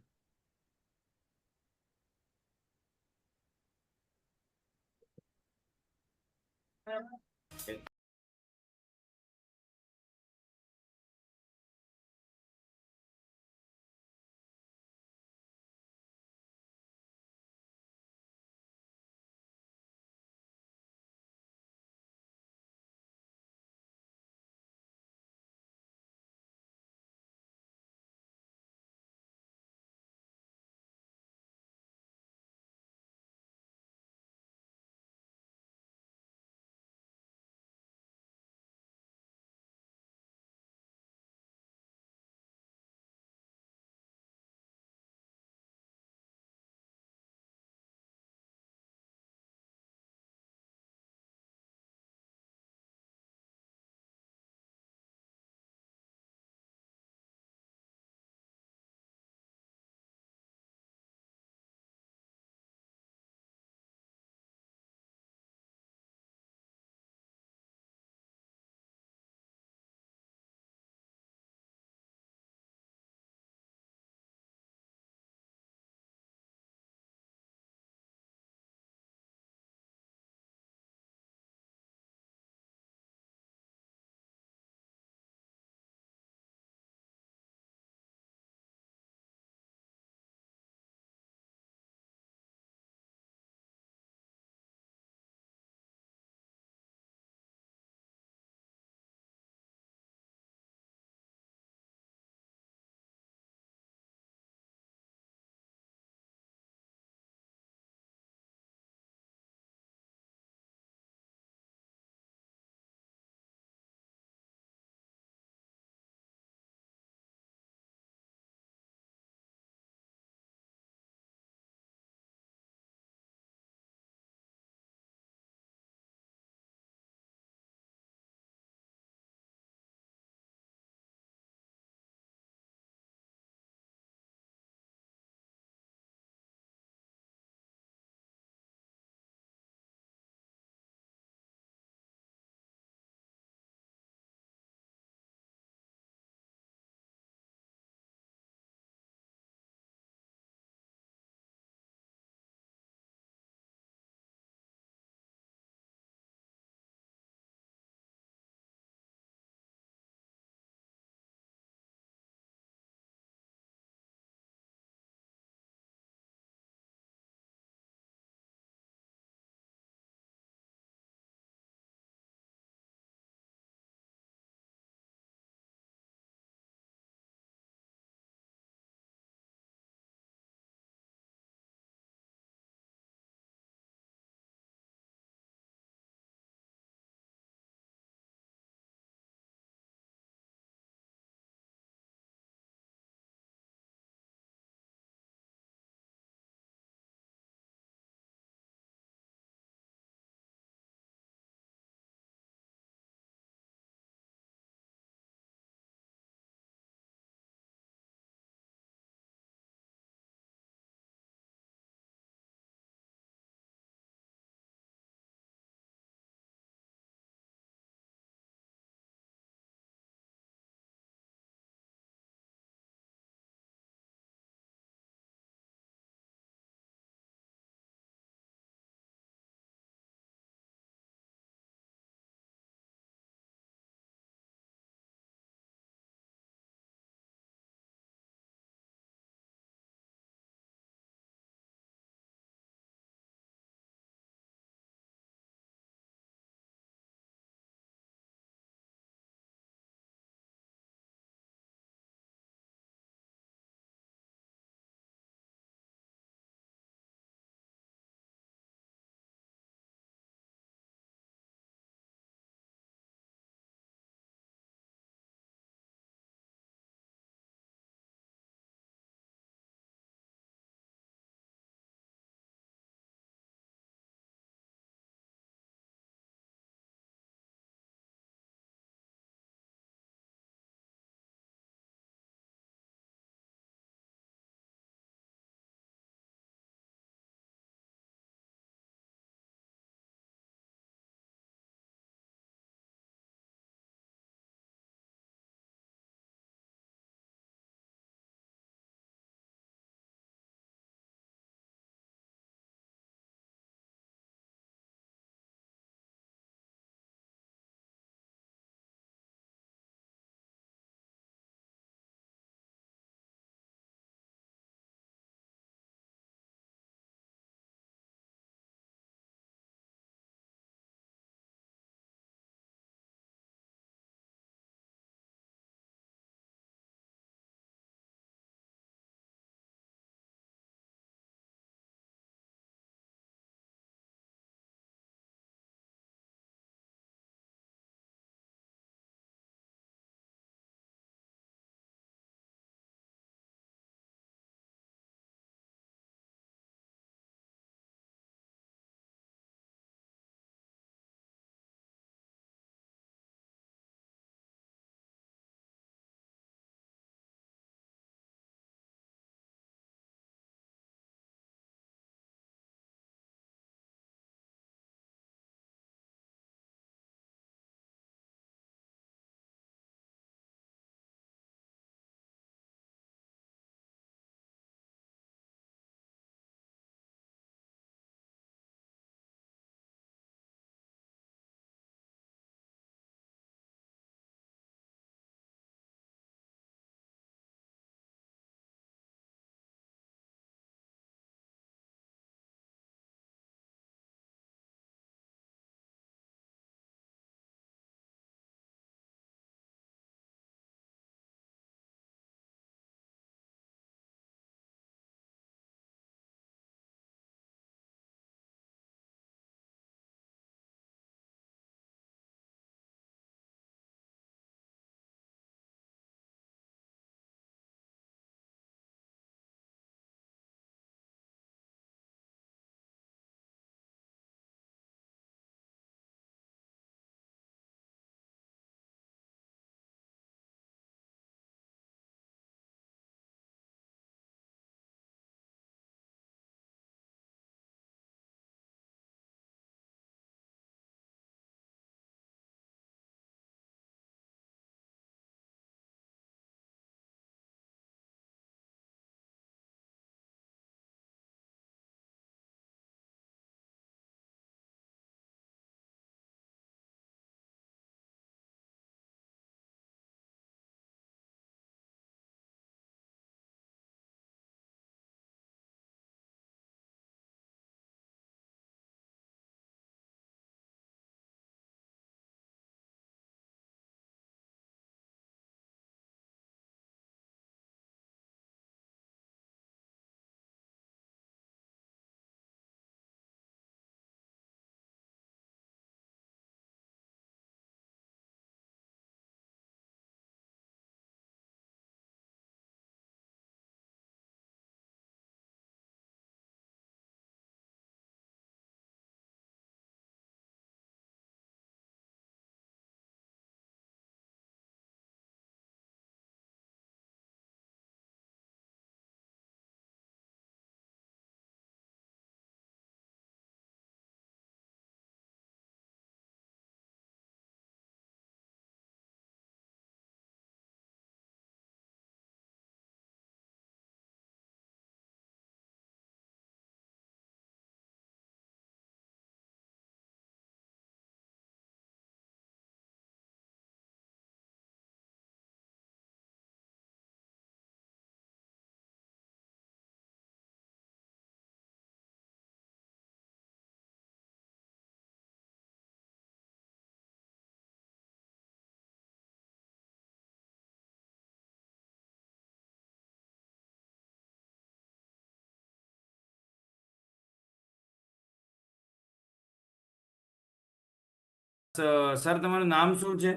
સર તમારું નામ શું છે?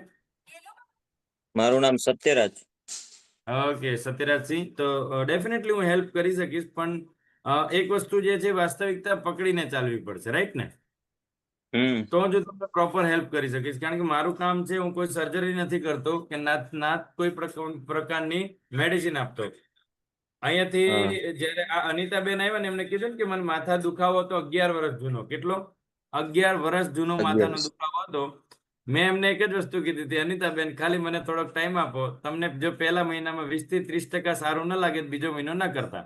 મારું નામ સત્યરાજ. ઓકે સત્યરાજસિંહ, તો ડેફિનેટલી હું હેલ્પ કરી શકીશ, પણ એક વસ્તુ જે છે વાસ્તવિકતા પકડીને ચાલવી પડશે, રાઈટ ને? તો જો તમને પ્રોપર હેલ્પ કરી શકીશ, કારણ કે મારું કામ છે, હું કોઈ સર્જરી નથી કરતો કે ના કોઈ પ્રકારની મેડિસિન આપતો. અહીંયાથી જયારે આ અનિતાબેન આવ્યા ને એમને કીધું ને કે મને માથા દુખાવો હતો 11 વર્ષ જૂનો. કેટલો? 11 વર્ષ જૂનો માથાનો 11. દુખાવો હતો. મેં એમને એક જ વસ્તુ કીધી હતી, અનિતાબેન ખાલી મને થોડોક ટાઈમ આપો, તમને જો પહેલા મહિનામાં 20 થી 30% સારું ન લાગે તો બીજો મહિનો ના કરતા,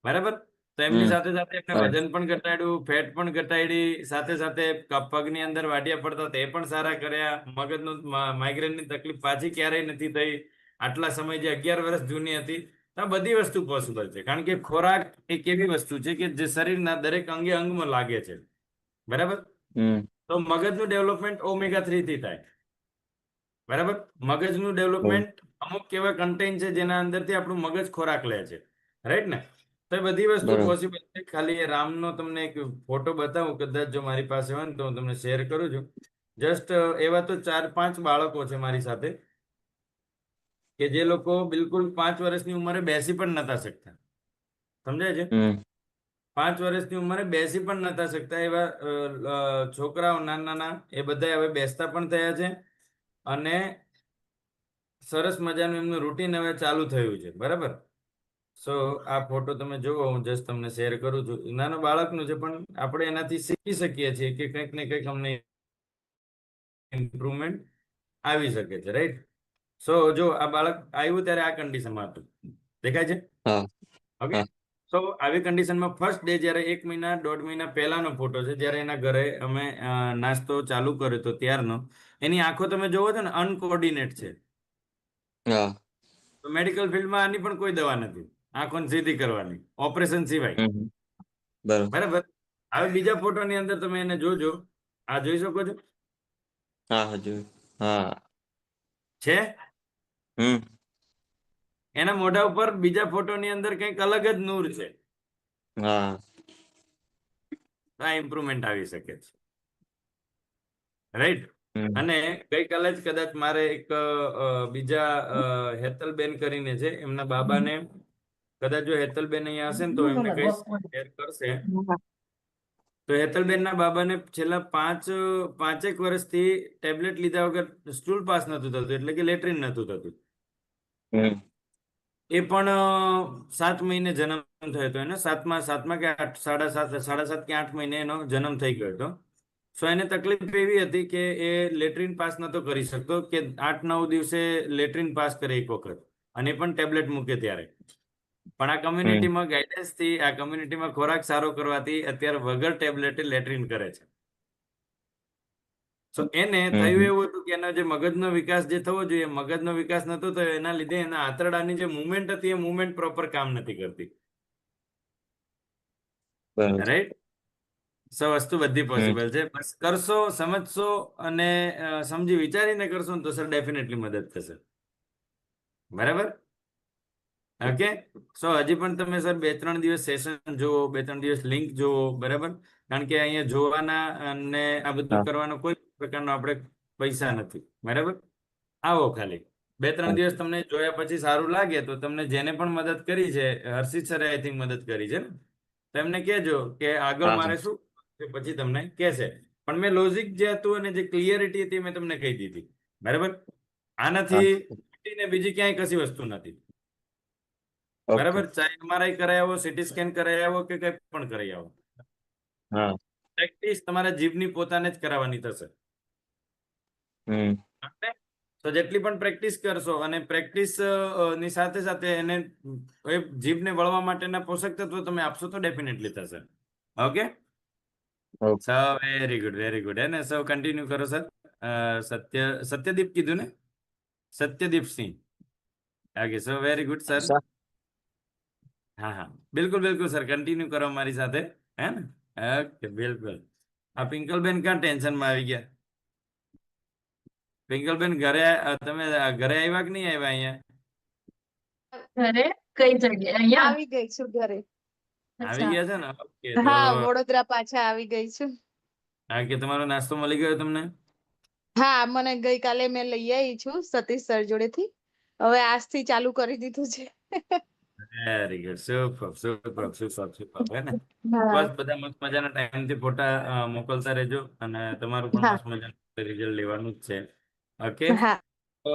બરાબર? તો એમની સાથે સાથે એમને બરાબર. વજન પણ ઘટાડ્યું, ફેટ પણ ઘટાડી, સાથે સાથે પગની અંદર વાડિયા પડતા તે પણ સારા કર્યા, મગજનું માઇગ્રેનની તકલીફ પાછી ક્યારેય નથી થઈ આટલા સમય જે 11 વર્ષ જૂની હતી. તો આ બધી વસ્તુ પોસિબલ છે, કારણ કે ખોરાક એક એવી વસ્તુ છે કે જે શરીરના દરેક અંગે અંગમાં લાગે છે, બરાબર? તો મગજનું ડેવલપમેન્ટ omega-3 થી થાય, બરાબર? મગજનું ડેવલપમેન્ટ અમુક એવા કન્ટેન્ટ છે જેના અંદરથી આપણું મગજ ખોરાક લે છે, રાઈટ ને? તો એ બધી વસ્તુ બરાબર. પોસિબલ છે. ખાલી એ રામનો તમને એક ફોટો બતાવું, કદાચ જો મારી પાસે હોય ને તો હું તમને શેર કરું છું. જસ્ટ એવા તો 4-5 બાળકો છે મારી સાથે કે જે લોકો બિલકુલ 5 વર્ષની ઉંમરે બેસી પણ નતા શકતા, સમજાય છે? 5 વર્ષની ઉંમરે બેસી પણ નતા શકતા એવા છોકરાઓ નાના એ બધા હવે બેસતા પણ થયા છે, અને સરસ મજાનું એમનું રૂટીન હવે ચાલુ થયું છે, બરાબર? સો આ ફોટો તમે જુઓ, હું જસ્ટ તમને શેર કરું છું. નાના બાળકનું છે, પણ આપણે એનાથી શીખી શકીએ છીએ કે કંઈક ને કંઈક અમને ઇમ્પ્રુવમેન્ટ આવી શકે છે, રાઈટ? સો જો આ બાળક આવ્યું ત્યારે આ કન્ડિશનમાં હતું, દેખાય છે? હા. ઓકે. સો આવી કન્ડિશનમાં ફર્સ્ટ ડે જ્યારે 1 મહિના 1.5 મહિના પહેલાનો ફોટો છે, જ્યારે એના ઘરે અમે નાસ્તો ચાલુ કર્યો તો ત્યારનો. એની આંખો તમે જોવો છો ને, અનકોર્ડિનેટ છે. હા. તો મેડિકલ ફિલ્ડમાં આની પણ કોઈ દવા નથી આંખોને સીધી કરવાની, ઓપરેશન સિવાય, બરાબર. બરાબર? હવે બીજા ફોટોની અંદર તમે એને જોજો, આ જોઈ શકો છો હા હજુ. હા. છે? હમ. એના મોઢા ઉપર બીજા ફોટોની અંદર કંઈક અલગ જ નૂર છે. હા. આ ઇમ્પ્રુવમેન્ટ આવી શકે છે, રાઈટ? હમ. અને ગઈકાલે જ કદાચ મારે એક બીજા હેતલબેન કરીને છે, એમના બાબાને કદાચ જો હેતલબેન અહીંયા હશે ને તો એમને કઈ શેર કરશે. તો હેતલબેનના બાબાને છેલ્લા 5 વર્ષથી ટેબ્લેટ લીધા વગર સ્ટૂલ પાસ નતું થતું, એટલે કે લેટ્રિન નતું થતું. એ પણ 7 મહિને જન્મ થયો હતો એને, સાતમા કે 7.5 કે 8 મહિને એનો જન્મ થઈ ગયો હતો. સો એને તકલીફ એવી હતી કે એ લેટ્રિન પાસ નતો કરી શકતો, કે 8-9 દિવસે લેટ્રિન પાસ કરે એક વખત, અને એ પણ ટેબ્લેટ મૂકે ત્યારે. પણ આ કમ્યુનિટીમાં ગાઈડન્સથી, આ કમ્યુનિટીમાં ખોરાક સારો કરવાથી અત્યારે વગર ટેબ્લેટે લેટ્રિન કરે છે. તો એને થયું એવું હતું કે એનો જે મગજનો વિકાસ જે થવો જોઈએ, મગજનો વિકાસ નતો થયો, એના લીધે એના આંતરડાની જે મુવમેન્ટ હતી એ મુવમેન્ટ પ્રોપર કામ નથી કરતી, રાઈટ? સો વસ્તુ બધી પોસિબલ છે, બસ કરશો, સમજશો અને સમજી વિચારીને કરશો ને તો સર ડેફિનેટલી મદદ થશે, બરાબર? ઓકે. સો હજી પણ તમે સર 2-3 દિવસ સેશન જુઓ, 2-3 દિવસ લિંક જુઓ, બરાબર? કારણ કે અહીંયા જોવાના અને આ બધું કરવાનો કોઈ પ્રકારનો આપણે પૈસા નથી, બરાબર? આવો ખાલી 2-3 દિવસ તમને જોયા પછી સારું લાગે તો તમને જેને પણ મદદ કરી છે, હર્ષિત સરે આઈ થિંક મદદ કરી છે ને, તો એમને કહેજો કે આગળ મારે શું પછી તમને કહેશે. પણ મેં લોજિક જે હતું અને જે ક્લિયરિટી હતી મેં તમને કહી દીધી, બરાબર? આનાથી બીજી ક્યાંય કશી વસ્તુ નથી, બરાબર? ચાહે MRI કરાવી આવો, સીટી સ્કેન કરાવી આવો કે કંઈ પણ કરાવી આવો, પ્રેક્ટિસ તમારા જીભની પોતાને જ કરાવવાની થશે. તો જેટલી પણ પ્રેક્ટિસ કરશો અને પ્રેક્ટિસ ની સાથે સાથે એને જીભને વળવા માટેના પોષક તત્વો તમે આપશો તો ડેફિનેટલી થશે. Okay. So very good, very good. હે ને? સો કન્ટિન્યુ કરો સર. સત્યદીપ કીધું ને? Satyadeep Singh. Okay. So very good sir. હા હા, બિલકુલ બિલકુલ સર, કન્ટિન્યુ કરો મારી સાથે, હે ને? ઓકે, બિલકુલ. આ પિંકલબેન ક્યાં ટેન્શનમાં આવી ગયા? પિંકલબેન તમે ઘરે આવ્યા કે નહીં આવ્યા અહીંયા? ઘરે કઈ જગ્યાએ? અહીંયા આવી ગઈ છું ઘરે. આવી ગયા છે ને? ઓકે. તો હા, વડોદરા પાછા આવી ગઈ છું. હા, કે તમારો નાસ્તો મળી ગયો તમને? હા, મને ગઈકાલે મેં લઈ આવી છું સતીશ સર જોડેથી. હવે આજથી ચાલુ કરી દીધું છે. Very good, super super super super, હે ને? હા બસ બધા મસ્ત મજાના ટાઈમથી ફોટા મોકલતા રહેજો અને તમારું પણ હા મસ્ત મજાનું રિઝલ્ટ લેવાનું જ છે. ઓકે, હા તો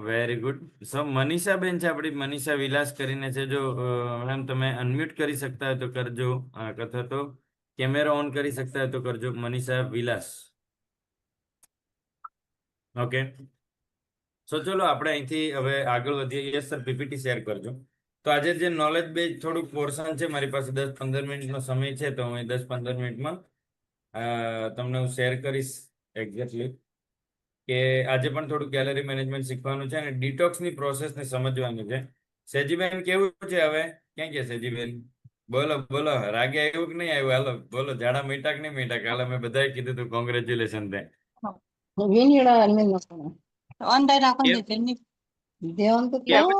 વેરી ગુડ. સો મનીષા બેન છે આપણી, મનીષા વિલાસ કરીને છે. જો મેડમ તમે અનમ્યુટ કરી શકતા હોય તો કરજો, અથવા તો કેમેરા ઓન કરી શકતા હોય તો કરજો. મનીષા વિલાસ. ઓકે, સો ચલો આપણે અહીંથી હવે આગળ વધીએ. યસ સર, પીપીટી શેર કરજો. તો આજે જે નોલેજ બેઝ થોડુંક પોર્શન છે, મારી પાસે 10-15 મિનિટનો સમય છે, તો હું 10-15 મિનિટમાં તમને હું શેર કરીશ એક્ઝેક્ટલી કે આજે પણ થોડું કેલરી મેનેજમેન્ટ શીખવાનું છે અને ડિટોક્સની પ્રોસેસને સમજવાનું છે. સેજીબેન કેવું છે હવે? ક્યાં ગયા સેજીબેન? બોલો બોલો, રાગે આવ્યું કે નહીં આવ્યું? હાલો બોલો, ઝાડા મીઠા કે નહીં મીઠા? કાલે મેં બધાએ કીધું તું કોંગ્રેચ્યુલેશન દે. કેવું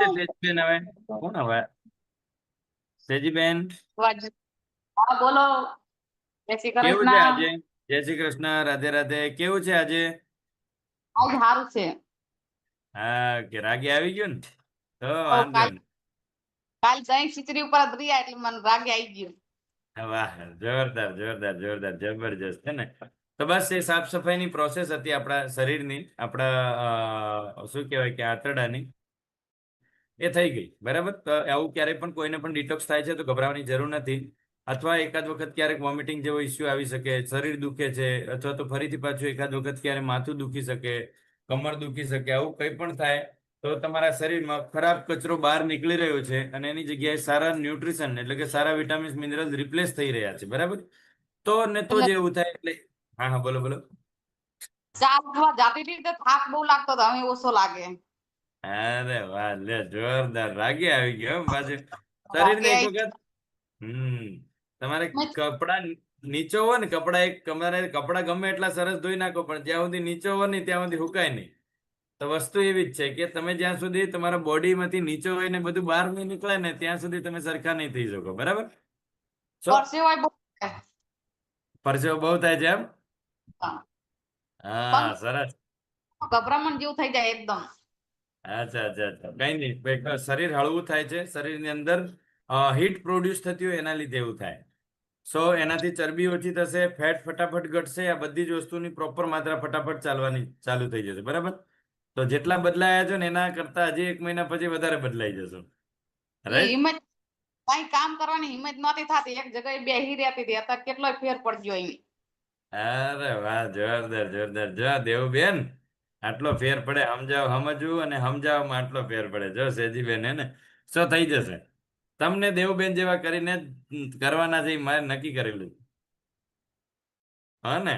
છે સેજીબેન હવે? કોણ હવે? સેજીબેન હા બોલો. જય શ્રી કેવું છે કૃષ્ણ. આજે? જય શ્રી કૃષ્ણ, રાધે રાધે. કેવું છે આજે? આજ સારું છે. હા, કે રાગે આવી ગયું ને તો ઓ, વાંધો કાલ નહીં. કાલ દહીં ખીચડી ઉપર જ રહ્યા એટલે મને રાગે આવી ગયું. વાહ, જોરદાર જોરદાર જોરદાર, જબરજસ્ત, છે ને? તો બસ એ સાફ સફાઈની પ્રોસેસ હતી આપણા શરીરની, આપણા શું કહેવાય કે આંતરડાની, એ થઈ ગઈ. બરાબર? તો આવું ક્યારેય પણ કોઈને પણ ડિટોક્સ થાય છે તો ગભરાવાની જરૂર નથી. અથવા એકાદ વખત ક્યારેક વોમિટિંગ જેવો ઇસ્યુ આવી શકે, શરીર દુખે છે, અથવા તો ફરીથી પાછું એકાદ વખત ક્યારે માથું દુખી શકે, કમર દુખી શકે, આવું કંઈ પણ થાય તો તમારા શરીરમાં ખરાબ કચરો બહાર નીકળી રહ્યો છે અને એની જગ્યાએ સારા ન્યુટ્રિશન એટલે કે સારા વિટામિન્સ મિનરલ્સ રિપ્લેસ થઈ રહ્યા છે. બરાબર? તો ને તો જ એવું થાય. એટલે હા હા, બોલો બોલો. ચાલવા જાતી હતી તો થાક બહુ લાગતો હતો, હવે ઓછો લાગે. અરે વાહ, લે જોરદાર, રાગે આવી ગયો હો પાછું. શરીરને રાગે એક આવી વખત તમારે ગયું. કપડા નીચો હોય ને, કપડા એક તમારે કપડા ગમે એટલા સરસ ધોઈ નાખો પણ જ્યાં સુધી નીચો હોય ને ત્યાં સુધી હુકાય નહીં. તો વસ્તુ એવી જ છે કે તમે જ્યાં સુધી તમારા બોડીમાંથી નીચો હોય ને બધું બહાર નહીં નીકળે ને ત્યાં સુધી તમે સરખા નહીં થઈ શકો. બરાબર? પરસેવાય બહુ થાય. પરસેવો બહુ થાય છે એમ? હા. હા, સરસ. ગભરામણ જેવું થઈ જાય એકદમ. અચ્છા અચ્છા અચ્છા, કઈ નહીં. શરીર હળવું થાય છે, શરીરની અંદર હીટ પ્રોડ્યુસ થતી હોય એના લીધે એવું થાય. સો એનાથી ચરબી ઓછી થશે, ફેટ ફટાફટ ઘટશે, આ બધી જ વસ્તુની પ્રોપર માત્રા ફટાફટ ચાલવાની ચાલુ થઈ જશે. બરાબર? તો જેટલા બદલાયા છો ને એના કરતા હજી 1 મહિના પછી વધારે બદલાઈ જશો. એ રાઈટ? હિંમત કઈ કામ કરવાની હિંમત નહોતી થતી, એક જગ્યાએ બેહી રહેતી હતી, અત્યારે કેટલો ફેર પડ્યો એની. અરે વાહ, જોરદાર જોરદાર. જો દેવુબેન, આટલો ફેર પડે, સમજવું અને સમજાવવામાં આટલો ફેર પડે. જો સેજીબેન, હે ને? શું થઈ જશે? તમને દેવુબેન જેવા કરીને કરવાના છે, એ મારે નક્કી કરેલું. હા ને?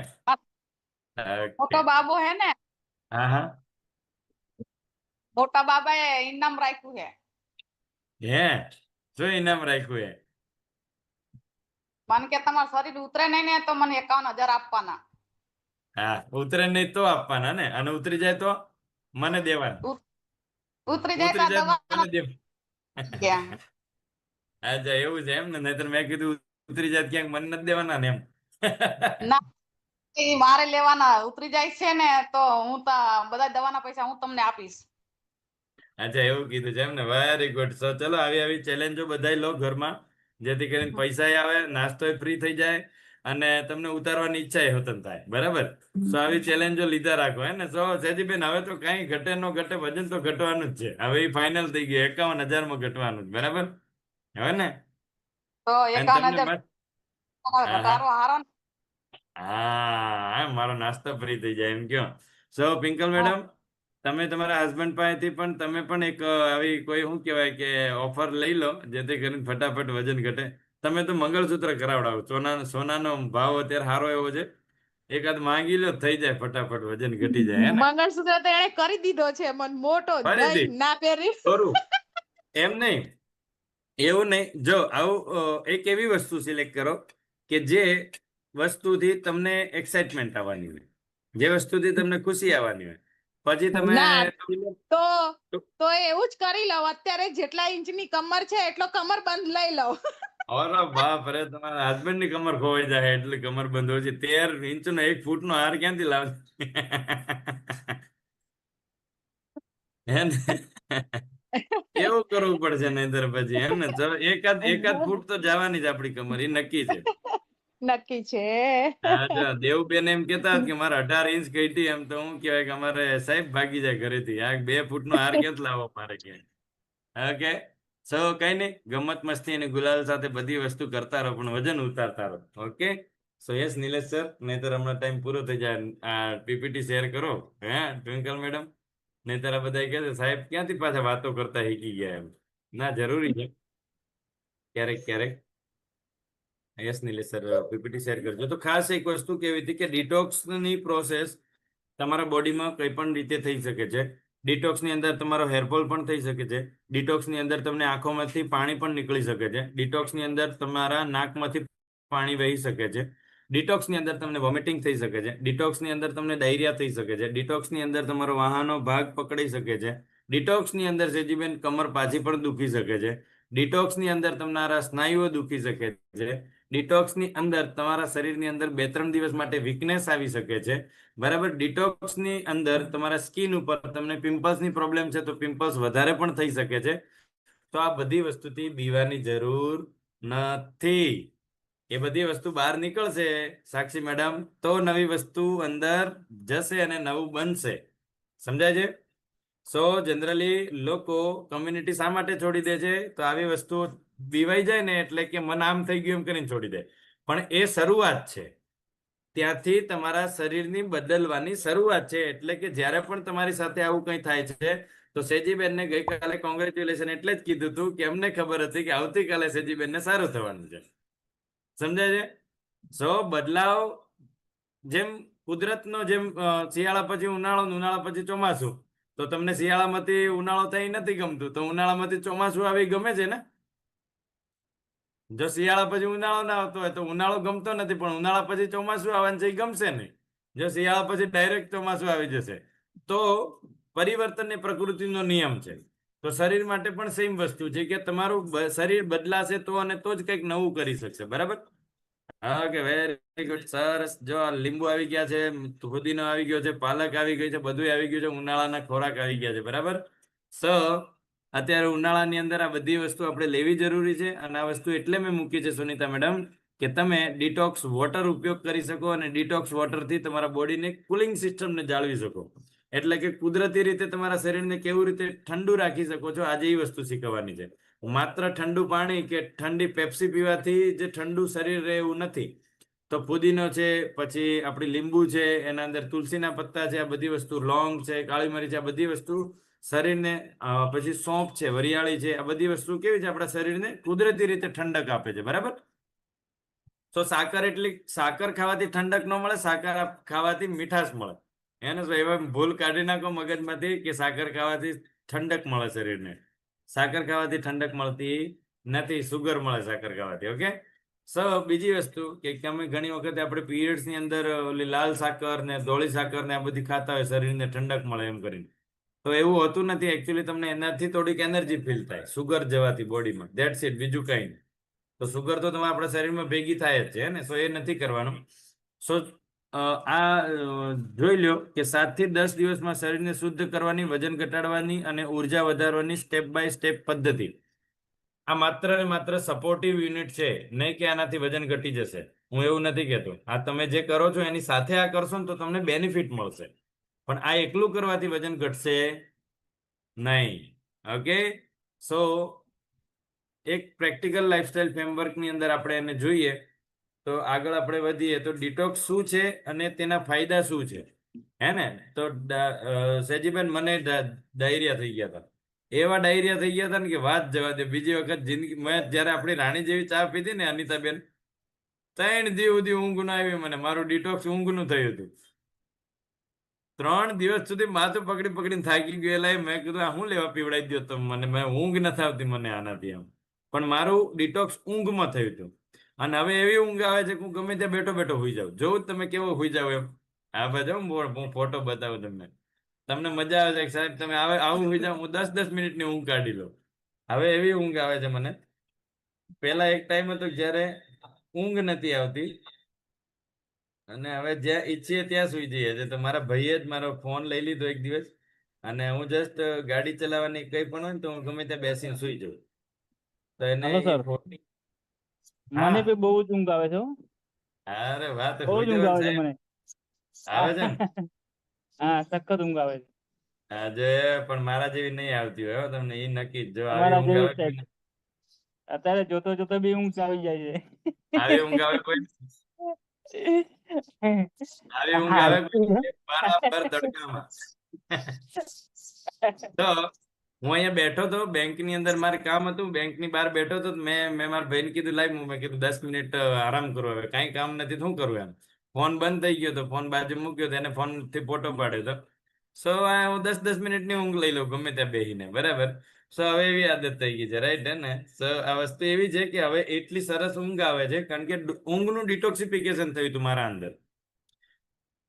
મોટો ઓકે. બાબો હે ને, હા હા. મોટા બાબા એ ઇનામ રાખ્યું છે. હે? શું ઇનામ રાખ્યું હે? મને કે તમારું શરીર ઉતરે નહીં ને તો મને 51,000 આપવાના. હા, ઉતરે નહીં તો આપવાના ને, અને ઉતરી જાય તો મને દેવાના. ઉતરી જાય તો ઉતરી આ જાય તો દવા મને દેવા. અચ્છા, એવું છે એમ ને? નહીતર મેં કીધું ઉતરી જાય તો ક્યાંક મને નથી દેવાના ને એમ. ના, એ મારે લેવાના. ઉતરી જાય છે ને તો હું બધા દવાના પૈસા હું તમને આપીશ. અચ્છા, એવું કીધું છે એમ ને? Very good. સો ચલો, આવી આવી ચેલેન્જો બધાય લો ઘરમાં, જેથી કરીને પૈસા આવે, નાસ્તો ફ્રી થઈ જાય અને તમને ઉતારવાની ઈચ્છા એ હોતન થાય. બરાબર? સો આવી ચેલેન્જો લીધા રાખો, હે ને? સો સેજીબેન, હવે તો કઈ ઘટે ન ઘટે, વજન તો ઘટવાનું જ છે. હવે એ ફાઇનલ થઈ ગયું, 51,000 માં ઘટવાનું જ. બરાબર? હવે ને? તો અને તમને 51,000 મસ્ત. હા હા ઘટાડો હારો ને. હા, મારો નાસ્તો ફ્રી થઈ જાય એમ કયો. સો પિંકલ મેડમ, તમે તમારા હસબન્ડ પાસેથી પણ તમે પણ એક આવી કોઈ શું કહેવાય કે ઓફર લઈ લો, જેથી કરીને ફટાફટ વજન ઘટે. તમે તો મંગળસૂત્ર કરાવડાવો. સોનાનો ભાવ અત્યારે સારો એવો છે, એકાદ માંગી લો, થઈ જાય ફટાફટ, વજન ઘટી જાય. હે ને? મંગળસૂત્ર તો એને કરી દીધો છે, મને મોટો ફરીથી દહીં ના પહેરી. ખરું એમ નહીં, એવું નહીં. જો આવું એક એવી વસ્તુ સિલેક્ટ કરો કે જે વસ્તુથી તમને એક્સાઇટમેન્ટ આવવાની હોય, જે વસ્તુથી તમને ખુશી આવવાની હોય. પછી તમે ના, તો એવું જ કરી લઉં. અત્યારે જેટલા ઇંચની કમર છે એટલો કમર બંધ લઈ લઉં. અરે બાપ રે, તમારા હસબન્ડ ની કમર ખોવાઈ જાય એટલે કમર બંધ હોય છે. 13 ઇંચનો 1 ફૂટનો હાર ક્યાંથી લાવશે? હે ને? એવું કરવું પડશે નહીંતર પછી, એમ ને? ચલો, એકાદ ફૂટ તો જવાની જ આપણી કમર, એ નક્કી છે. નક્કી છે. હા, જો દેવબેન એમ કેતા હતા કે મારે 18 ઇંચ કઈટી, એમ તો હું કહેવાય કે અમારે સાહેબ ભાગી જાય ઘરેથી. આ 2 ફૂટનો હાર ક્યાંથી લાવો મારે ક્યાંય? ઓકે, સો કઈ નહીં, ગમત મસ્તી અને ગુલાલ સાથે બધી વસ્તુ કરતા રહો, પણ વજન ઉતારતા રહો. ઓકે, સો યસ નિલેશ સર, નહીતર હમણાં ટાઈમ પૂરો થઈ જાય. આ પીપીટી શેર કરો, હે ટ્વિંકલ મેડમ? નહીતર આ બધા કહે છે સાહેબ ક્યાંથી પાછા વાતો કરતા શીખી ગયા એમ. ના, જરૂરી છે ક્યારેક ક્યારેક. Yes Nilesh sir, PPT share કરજો. તો ખાસ એક વસ્તુ કેવી હતી કે ડિટોક્સની પ્રોસેસ તમારા બોડીમાં કઈ પણ રીતે થઈ શકે છે. ડિટોક્સની અંદર તમારો હેરફોલ પણ થઈ શકે છે. ડિટોક્સની અંદર તમને આંખોમાંથી પાણી પણ નીકળી શકે છે. ડિટોક્સની અંદર તમારા નાકમાંથી પાણી વહી શકે છે. ડિટોક્સની અંદર તમને વોમિટિંગ થઈ શકે છે. ડિટોક્સની અંદર તમને ડાયરિયા થઈ શકે છે. ડિટોક્સની અંદર તમારો વાહનો ભાગ પકડી શકે છે. ડિટોક્સની અંદર સેજીબેન કમર પાછી પણ દુખી શકે છે. ડિટોક્સની અંદર તમારા સ્નાયુઓ દુખી શકે છે. ડિટોક્સની અંદર તમારા શરીરની અંદર 2-3 દિવસ માટે વીકનેસ આવી શકે છે. બરાબર. ડિટોક્સની અંદર તમારા સ્કિન ઉપર તમને પિમ્પલ્સની પ્રોબ્લેમ છે તો પિમ્પલ્સ વધારે પણ થઈ શકે છે. તો આ બધી વસ્તુથી બીવાની જરૂર નથી. એ બધી વસ્તુ બહાર નીકળશે સાક્ષી મેડમ, તો નવી વસ્તુ અંદર જશે અને નવું બનશે. સમજાય છે? સો જનરલી લોકો કમ્યુનિટી શા માટે છોડી દે છે? તો આવી વસ્તુ બીવાઈ જાય ને એટલે કે મન આમ થઈ ગયું એમ કરીને છોડી દે. પણ એ શરૂઆત છે. ત્યાંથી તમારા શરીરની બદલવાની શરૂઆત છે. એટલે કે જ્યારે પણ તમારી સાથે આવું કંઈ થાય છે તો સેજીબેનને ગઈકાલે કોંગ્રેચ્યુલેશન એટલે જ કીધું હતું કે અમને ખબર હતી કે આવતીકાલે સેજીબેનને સારું થવાનું છે. સમજાય છે? સો બદલાવ જેમ કુદરતનો જેમ શિયાળા પછી ઉનાળો, ઉનાળા પછી ચોમાસું, તો તમને શિયાળામાંથી ઉનાળો થઈ નથી ગમતું, તો ઉનાળામાંથી ચોમાસું આવી ગમે છે ને? જો શિયાળા પછી ઉનાળો ના આવતો હોય તો ઉનાળો ગમતો નથી, પણ ઉનાળા પછી ચોમાસું આવવાનું છે એ ગમશે નહીં. જો શિયાળા પછી ડાયરેક્ટ ચોમાસું આવી જશે તો પરિવર્તન એ પ્રકૃતિનો નિયમ છે. તો શરીર માટે પણ સેમ વસ્તુ છે કે તમારું શરીર બદલાશે તો અને તો જ કંઈક નવું કરી શકશે. બરાબર? ઓકે, વેરી ગુડ, સરસ. જો આ લીંબુ આવી ગયા છે, ફુદીનો આવી ગયો છે, પાલક આવી ગઈ છે, બધું આવી ગયું છે, ઉનાળાના ખોરાક આવી ગયા છે. બરાબર. સો અત્યારે ઉનાળાની અંદર આ બધી વસ્તુ આપણે લેવી જરૂરી છે. અને આ વસ્તુ એટલે મેં મૂકી છે સુનિતા મેડમ કે તમે ડિટોક્સ વોટર ઉપયોગ કરી શકો અને ડિટોક્સ વોટરથી તમારા બોડીને કુલિંગ સિસ્ટમને જાળવી શકો. એટલે કે કુદરતી રીતે તમારા શરીરને કેવું રીતે ઠંડુ રાખી શકો છો, આજે એ વસ્તુ શીખવવાની છે. માત્ર ઠંડુ પાણી કે ઠંડી પેપ્સી પીવાથી જે ઠંડુ શરીર રહે એવું નથી. તો પુદીનો છે, પછી આપણી લીંબુ છે, એના અંદર તુલસીના પત્તા છે, આ બધી વસ્તુ, લોંગ છે, કાળી મરી છે, આ બધી વસ્તુ શરીરને, પછી સોંફ છે, વરિયાળી છે, આ બધી વસ્તુ કેવી છે આપણા શરીરને કુદરતી રીતે ઠંડક આપે છે. બરાબર. તો સાકર ખાવાથી ઠંડક ન મળે, સાકર ખાવાથી મીઠાશ મળે. એને એવા ભૂલ કાઢી નાખો મગજમાંથી કે સાકર ખાવાથી ઠંડક મળે શરીરને. સાકર ખાવાથી ઠંડક મળતી નથી, સુગર મળે સાકર ખાવાથી. ઓકે. સો બીજી વસ્તુ કે તમે ઘણી વખત આપણે પીરિયડ્સની અંદર ઓલી લાલ સાકર ને ધોળી સાકર ને આ બધી ખાતા હોય શરીરને ઠંડક મળે એમ કરીને. તો એવું હોતું નથી. એકચ્યુઅલી તમને એનાથી થોડીક એનર્જી ફીલ થાય સુગર જવાથી બોડીમાં. ધેટ્સ ઇટ, બીજું કંઈ નહીં. તો સુગર તો તમારા આપણા શરીરમાં ભેગી થાય જ છે ને, સો એ નથી કરવાનું. સો જોઈ લ્યો કે 7 થી 10 દિવસમાં શરીરને શુદ્ધ કરવાની, વજન ઘટાડવાની અને ઉર્જા વધારવાની સ્ટેપ બાય સ્ટેપ પદ્ધતિ. આ માત્ર ને માત્ર સપોર્ટિવ યુનિટ છે, નહીં કે આનાથી વજન ઘટી જશે. હું એવું નથી કહેતો. આ તમે જે કરો છો એની સાથે આ કરશો ને તો તમને બેનિફિટ મળશે, પણ આ એકલું કરવાથી વજન ઘટશે નહીં. ઓકે. સો એક પ્રેક્ટિકલ લાઈફસ્ટાઈલ ફ્રેમવર્કની અંદર આપણે એને જોઈએ તો આગળ આપણે વધીએ તો ડિટોક્સ શું છે અને તેના ફાયદા શું છે, હે ને? તો સેજીબેન મને ડાયરિયા થઈ ગયા હતા. એવા ડાયરિયા થઈ ગયા હતા ને કે વાત જવા દે. બીજી વખત જિંદગી મેં જ્યારે આપણી રાણી જેવી ચા પીધી ને અનિતાબેન, 3 દિવસ સુધી ઊંઘ ના આવી મને. મારું ડિટોક્સ ઊંઘનું થયું હતું. 3 દિવસ સુધી માથું પકડી પકડીને થાકી ગયેલા. મેં કીધું હું લેવા પીવડાવી દો તમે મને, મેં ઊંઘ નથી આવતી મને આનાથી એમ. પણ મારું ડિટોક્સ ઊંઘમાં થયું હતું. અને હવે એવી ઊંઘ આવે છે કે હું ગમે ત્યાં બેઠો બેઠો હોઈ જાઉં. જોઉં તમે કેવો હોઈ જાવ એમ. આ બાજુ હું ફોટો બતાવું તમને. તમને મજા આવે છે સાહેબ, તમે આવું હોઈ જાવ. હું 10-10 મિનિટની ઊંઘ કાઢી લઉં. હવે એવી ઊંઘ આવે છે મને. પેલા એક ટાઈમ હતો જ્યારે ઊંઘ નથી આવતી અને હવે જ્યાં ઈચ્છીએ ત્યાં સુઈ જઈએ છે. તો મારા ભાઈએ જ મારો ફોન લઈ લીધો એક દિવસ અને હું જસ્ટ ગાડી ચલાવવાની કઈ પણ હોય ને તો હું ગમે ત્યાં બેસીને સુઈ જાઉં. તો એને હલો એ સર, ખોટી. મને હા, બી બહુ જ ઊંઘ આવે છે હો. અરે વાત બહુ સુઈ જ ઊંઘ જવાનું આવે છે સાહેબ. મને. આવે છે ને હા, સખત ઊંઘ આવે છે. આજે, પણ મારા જેવી નહીં આવતી હોય હો, તમને એ નક્કી જ. જો આવી તમારા ઊંઘ જેવી આવે જ ટાઈપ. અત્યારે જોતો જોતો બી ઊંઘ આવી જાય આવી ઊંઘ આવે કોઈ છે. આવી ઊંઘ આવે આવતી કોઈ બરાબર તડકામાં. તો હું અહીંયા બેઠો હતો બેંકની અંદર, મારે કામ હતું, બેંકની બહાર બેઠો હતો. મેં મારા ભાઈને કીધું લાઈ, મેં કીધું 10 મિનિટ આરામ કરો, હવે કાંઈ કામ નથી, શું કરવું એમ. ફોન બંધ થઈ ગયો તો ફોન બાજુ મૂક્યો તો એને ફોન થી ફોટો પાડ્યો તો. સો હું 10 મિનિટની ઊંઘ લઈ લઉં ગમે ત્યાં બેસીને, બરાબર. સો હવે એવી આદત થઈ ગઈ છે, રાઈટ હે ને. સો આ વસ્તુ એવી છે કે હવે એટલી સરસ ઊંઘ આવે છે કારણ કે ઊંઘનું ડિટોક્સિફિકેશન થયું હતું મારા અંદર,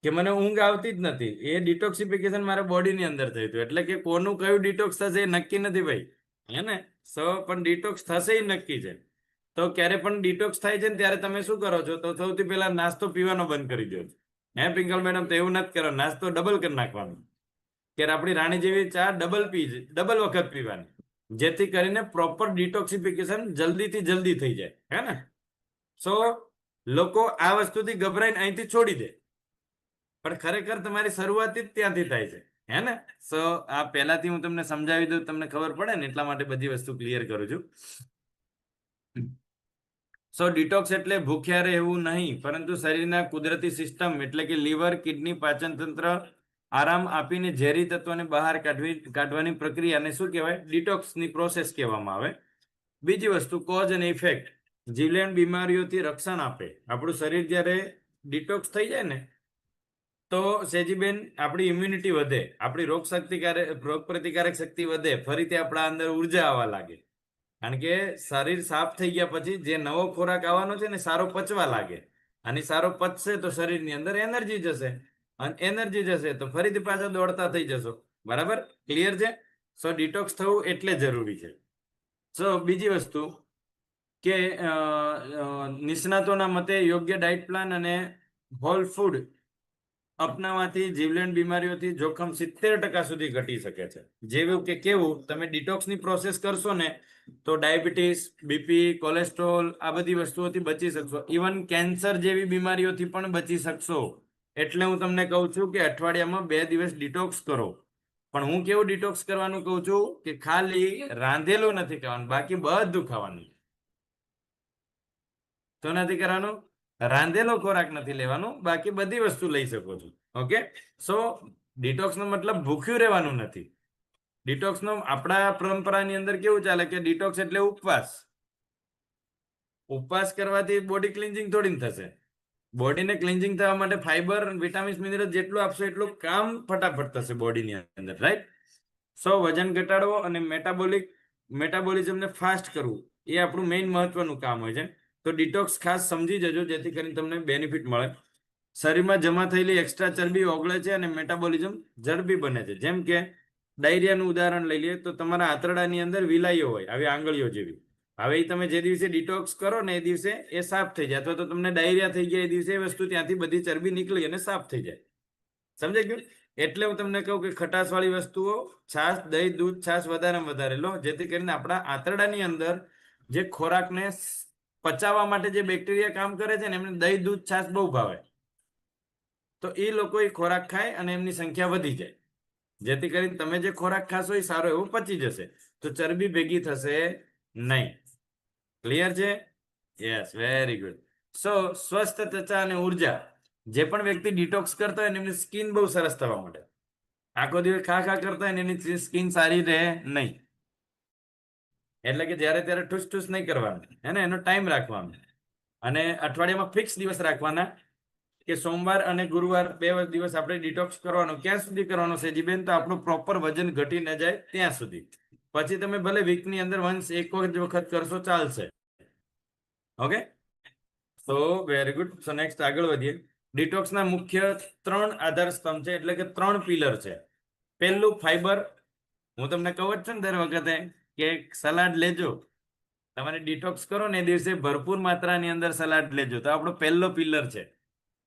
કે મને ઊંઘ આવતી જ નથી. એ ડિટોક્સિફિકેશન મારા બોડીની અંદર થયું હતું. એટલે કે કોનું કયું ડિટોક્સ થશે એ નક્કી નથી ભાઈ, હે ને. સો પણ ડિટોક્સ થશે એ નક્કી છે. તો ક્યારે પણ ડિટોક્સ થાય છે ને ત્યારે તમે શું કરો છો? તો સૌથી પહેલા નાસ્તો પીવાનો બંધ કરી દો. હે પિંકલ મેડમ? તો એવું નથી કરો, નાસ્તો ડબલ કરી નાખવાનો. કે આપણી રાણી જેવી ચા ડબલ વખત પીવાની, જેથી કરીને પ્રોપર ડિટોક્સિફિકેશન જલ્દીથી જલ્દી થઈ જાય, હે ને. સો લોકો આ વસ્તુથી ગભરાઈને અહીંથી છોડી દે, પણ ખરેખર તમારી શરૂઆત જ ત્યાંથી થાય છે, હે ને. સો આ પહેલાથી હું તમને સમજાવી દઉં, તમને ખબર પડે ને એટલા માટે બધી વસ્તુ ક્લિયર કરું છું. સો ડિટોક્સ એટલે ભૂખ્યા રહેવું નહીં, પરંતુ શરીરના કુદરતી સિસ્ટમ એટલે કે લીવર, કિડની, પાચન તંત્ર આરામ આપીને ઝેરી તત્વોને બહાર કાઢવાની પ્રક્રિયાને શું કહેવાય? ડિટોક્સની પ્રોસેસ કહેવામાં આવે. બીજી વસ્તુ કોઝ અને ઇફેક્ટ, જીવલેણ બીમારીઓથી રક્ષણ આપે. આપણું શરીર જ્યારે ડિટોક્સ થઈ જાય ને તો સેજીબેન આપણી ઇમ્યુનિટી વધે, આપણી રોગ પ્રતિકારક શક્તિ વધે, ફરીથી આપણા અંદર ઉર્જા આવવા લાગે. કારણ કે શરીર સાફ થઈ ગયા પછી જે નવો ખોરાક આવવાનો છે ને સારો પચવા લાગે, અને સારો પચશે તો શરીરની અંદર એનર્જી જશે, અને એનર્જી જશે તો ફરીથી પાછા દોડતા થઈ જશો. બરાબર? ક્લિયર છે? સો ડિટોક્સ થવું એટલે જરૂરી છે. સો બીજી વસ્તુ કે નિષ્ણાતોના મતે યોગ્ય ડાયટ પ્લાન અને હોલ ફૂડ અપનાવવાથી જીવલેણ બીમારીઓથી જોખમ 70% સુધી ઘટી શકે છે. જેવું કે કેવું, તમે ડિટોક્સની પ્રોસેસ કરશો ને તો ડાયાબિટીસ, બીપી, કોલેસ્ટ્રોલ આ બધી વસ્તુઓથી બચી શકશો. ઇવન કેન્સર જેવી બીમારીઓથી પણ બચી શકશો. એટલે હું તમને કહું છું કે અઠવાડિયામાં 2 દિવસ ડિટોક્સ કરો. પણ હું કેવું ડિટોક્સ કરવાનું કહું છું કે ખાલી રાંધેલું નથી ખાવાનું, બાકી બધું ખાવાનું. તો નથી કરવાનું, રાંધેલો ખોરાક નથી લેવાનું, બાકી બધી વસ્તુ લઈ શકો છો. ઓકે. સો ડિટોક્સનો મતલબ ભૂખ્યું રહેવાનું નથી. ડિટોક્સનો આપણા પરંપરાની અંદર કેવું ચાલે કે ડિટોક્સ એટલે ઉપવાસ. ઉપવાસ કરવાથી બોડી ક્લિન્જિંગ થોડી થશે. બોડીને ક્લિન્જિંગ થવા માટે ફાઈબર, વિટામિન્સ, મિનરલ જેટલું આપશો એટલું કામ ફટાફટ થશે બોડીની અંદર, રાઈટ. સો વજન ઘટાડવો અને મેટાબોલિઝમને ફાસ્ટ કરવું એ આપણું મેઇન મહત્વનું કામ હોય છે. તો ડિટોક્સ ખાસ સમજી જજો જેથી કરીને તમને બેનિફિટ મળે. શરીરમાં જમા થયેલી એક્સ્ટ્રા ચરબી ઓગળે છે અને મેટાબોલિઝમ ઝડપી બને છે. જેમ કે ડાયરિયાનું ઉદાહરણ લઈ લઈએ તો તમારા આંતરડાની અંદર વિલાઈઓ હોય, આવી આંગળીઓ જેવી. હવે એ તમે જે દિવસે ડિટોક્સ કરો ને એ દિવસે એ સાફ થઈ જાય, અથવા તો તમને ડાયરિયા થઈ ગયા એ દિવસે એ વસ્તુ ત્યાંથી બધી ચરબી નીકળી અને સાફ થઈ જાય. સમજાઈ ગયું? એટલે હું તમને કહું કે ખટાશવાળી વસ્તુઓ, છાશ, દહીં, દૂધ, છાશ વધારેમાં વધારે લો, જેથી કરીને આપણા આંતરડાની અંદર જે ખોરાકને પચાવવા માટે જે બેક્ટેરિયા કામ કરે છે ને એમને દહીં, દૂધ, છાશ બહુ ભાવે. તો એ લોકો એ ખોરાક ખાય અને એમની સંખ્યા વધી જાય, જેથી કરીને તમે જે ખોરાક ખાશો એ સારો એવો પચી જશે, તો ચરબી ભેગી થશે નહીં. ક્લિયર છે? Yes, very good. સો સ્વસ્થ ત્વચા અને ઉર્જા, જે પણ વ્યક્તિ ડિટોક્સ કરતા હોય ને એમની સ્કિન બહુ સરસ થવા માટે. આખો દિવસ ખા કરતા હોય ને એની સ્કિન સારી રહે નહીં. એટલે કે જ્યારે ત્યારે ઠૂસ નહીં કરવાનું, હે ને. એનો ટાઈમ રાખવાનો, અને અઠવાડિયામાં ફિક્સ દિવસ રાખવાના કે સોમવાર અને ગુરુવાર 2 દિવસ આપણે ડિટોક્સ કરવાનો. ક્યાં સુધી કરવાનો છે જીબેન? તો આપણું પ્રોપર વજન ઘટી ન જાય ત્યાં સુધી. પછી તમે ભલે વીકની અંદર એક વખત કરશો, ચાલશે. Okay. So very good. So next આગળ વધીએ. ડિટોક્સના મુખ્ય 3 આધાર સ્તંભ છે, એટલે કે 3 પિલર છે. પહેલું ફાઈબર. હું તમને કહું જ છું ને દર વખતે કે સલાડ લેજો, તમારે ડિટોક્સ કરો ને એ દિવસે ભરપૂર માત્રાની અંદર સલાડ લેજો. તો આપણો પહેલો પિલર છે.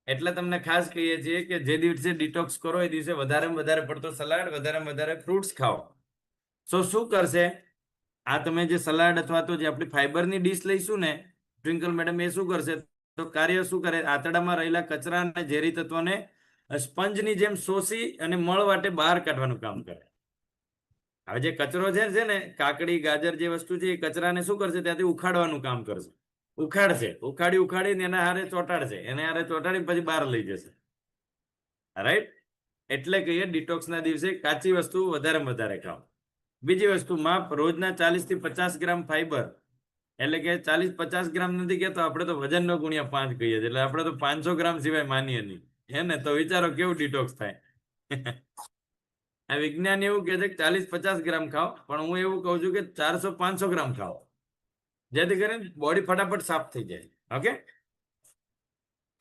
એટલે તમને ખાસ કહીએ છીએ કે જે દિવસે ડિટોક્સ કરો એ દિવસે વધારેમાં વધારે પડતો સલાડ, વધારેમાં વધારે ફ્રૂટ્સ ખાઓ. શું કરશે આ તમે જે સલાડ અથવા તો જે આપણી ફાઈબરની ડીશ લઈશું ને ટ્વિંકલ મેડમ, એ શું કરશે તો કાર્ય શું કરે, આંતરડામાં રહેલા કચરા અને ઝેરી તત્વોને સ્પંજની જેમ શોષી અને મળ વાટે બહાર કાઢવાનું કામ કરે. હવે જે કચરો છે ને કાકડી, ગાજર જે વસ્તુ છે એ કચરાને શું કરશે ત્યાંથી ઉખાડવાનું કામ કરશે. ઉખાડીને એના હારે ચોંટાડશે, એને હારે ચોંટાડી પછી બહાર લઈ જશે. રાઈટ? એટલે કહીએ ડિટોક્સના દિવસે કાચી વસ્તુ વધારેમાં વધારે ખાઓ. બીજી વસ્તુ માપ, રોજના 40 થી 50 ગ્રામ ફાઈબર, એટલે કે 40-50 ગ્રામ નથી કહેતો, આપણે તો વજનનો ગુણ્યા 5 કહીએ છીએ, એટલે આપણે તો 500 ગ્રામ સિવાય માનીએ નહીં. હે ને? તો વિચારો કેવું ડિટોક્સ થાય. આ વિજ્ઞાન એવું કહે છે કે 40-50 ગ્રામ ખાઓ, પણ હું એવું કહું છું કે 400-500 ગ્રામ ખાઓ, જેથી કરીને બોડી ફટાફટ સાફ થઈ જાય. ઓકે?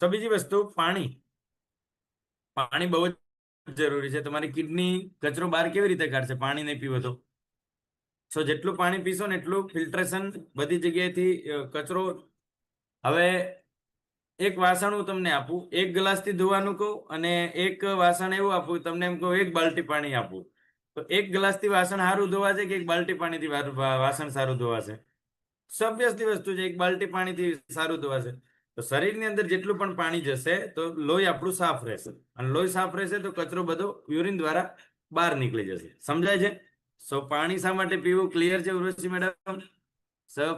તો બીજી વસ્તુ પાણી. પાણી બહુ જ જરૂરી છે. તમારી કિડની કચરો બહાર કેવી રીતે કાઢશે પાણી નહીં પીવો તો? જેટલું પાણી પીશો ને એટલું ફિલ્ટ્રેશન બધી જગ્યાએથી કચરો. હવે એક વાસણ હું તમને આપું, 1 ગ્લાસથી ધોવાનું કહું, અને એક વાસણ એવું આપું તમને એમ કહું 1 બાલટી પાણી આપું, તો 1 ગ્લાસથી વાસણ સારું ધોવાશે કે 1 બાલટી પાણીથી વાસણ સારું ધોવાશે? સબ્યસની વસ્તુ છે, 1 બાલટી પાણીથી સારું ધોવાશે. તો શરીરની અંદર જેટલું પણ પાણી જશે તો લોહી આપણું સાફ રહેશે, અને લોહી સાફ રહેશે તો કચરો બધો યુરિન દ્વારા બહાર નીકળી જશે. સમજાય છે? પાણી શા માટે પીવું? ક્લિયર છે ઉર્વશી મેડમ?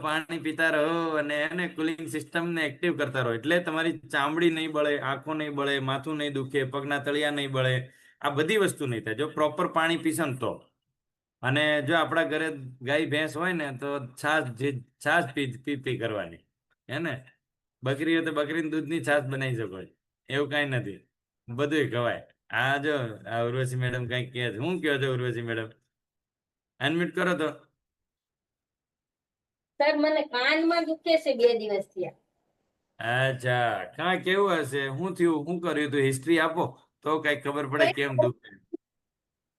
પાણી પીતા રહો અને એને કુલિંગ સિસ્ટમને એક્ટિવ કરતા રહો, એટલે તમારી ચામડી નહીં બળે, આંખો નહીં બળે, માથું નહીં દુખે, પગના તળિયા નહીં બળે, આ બધી વસ્તુ નહીં થાય જો પ્રોપર પાણી પીશો ને તો. અને જો આપણા ઘરે ગાય ભેંસ હોય ને તો છાશ પી કરવાની, હે ને? બકરી હોય તો બકરીની દૂધની છાશ બનાવી શકો, એવું કઈ નથી, બધું ખવાય. આ જો આ ઉર્વશી મેડમ કઈ કહે છે, હું કહો છો ઉર્વશી મેડમ? અનમ્યુટ કરો તો. સર મને કાનમાં દુખે છે 2 દિવસથી. અચ્છા, કાં કેવું હશે? શું થયું? શું કર્યું તું? હિસ્ટ્રી આપો તો કઈ ખબર પડે કેમ દુખે.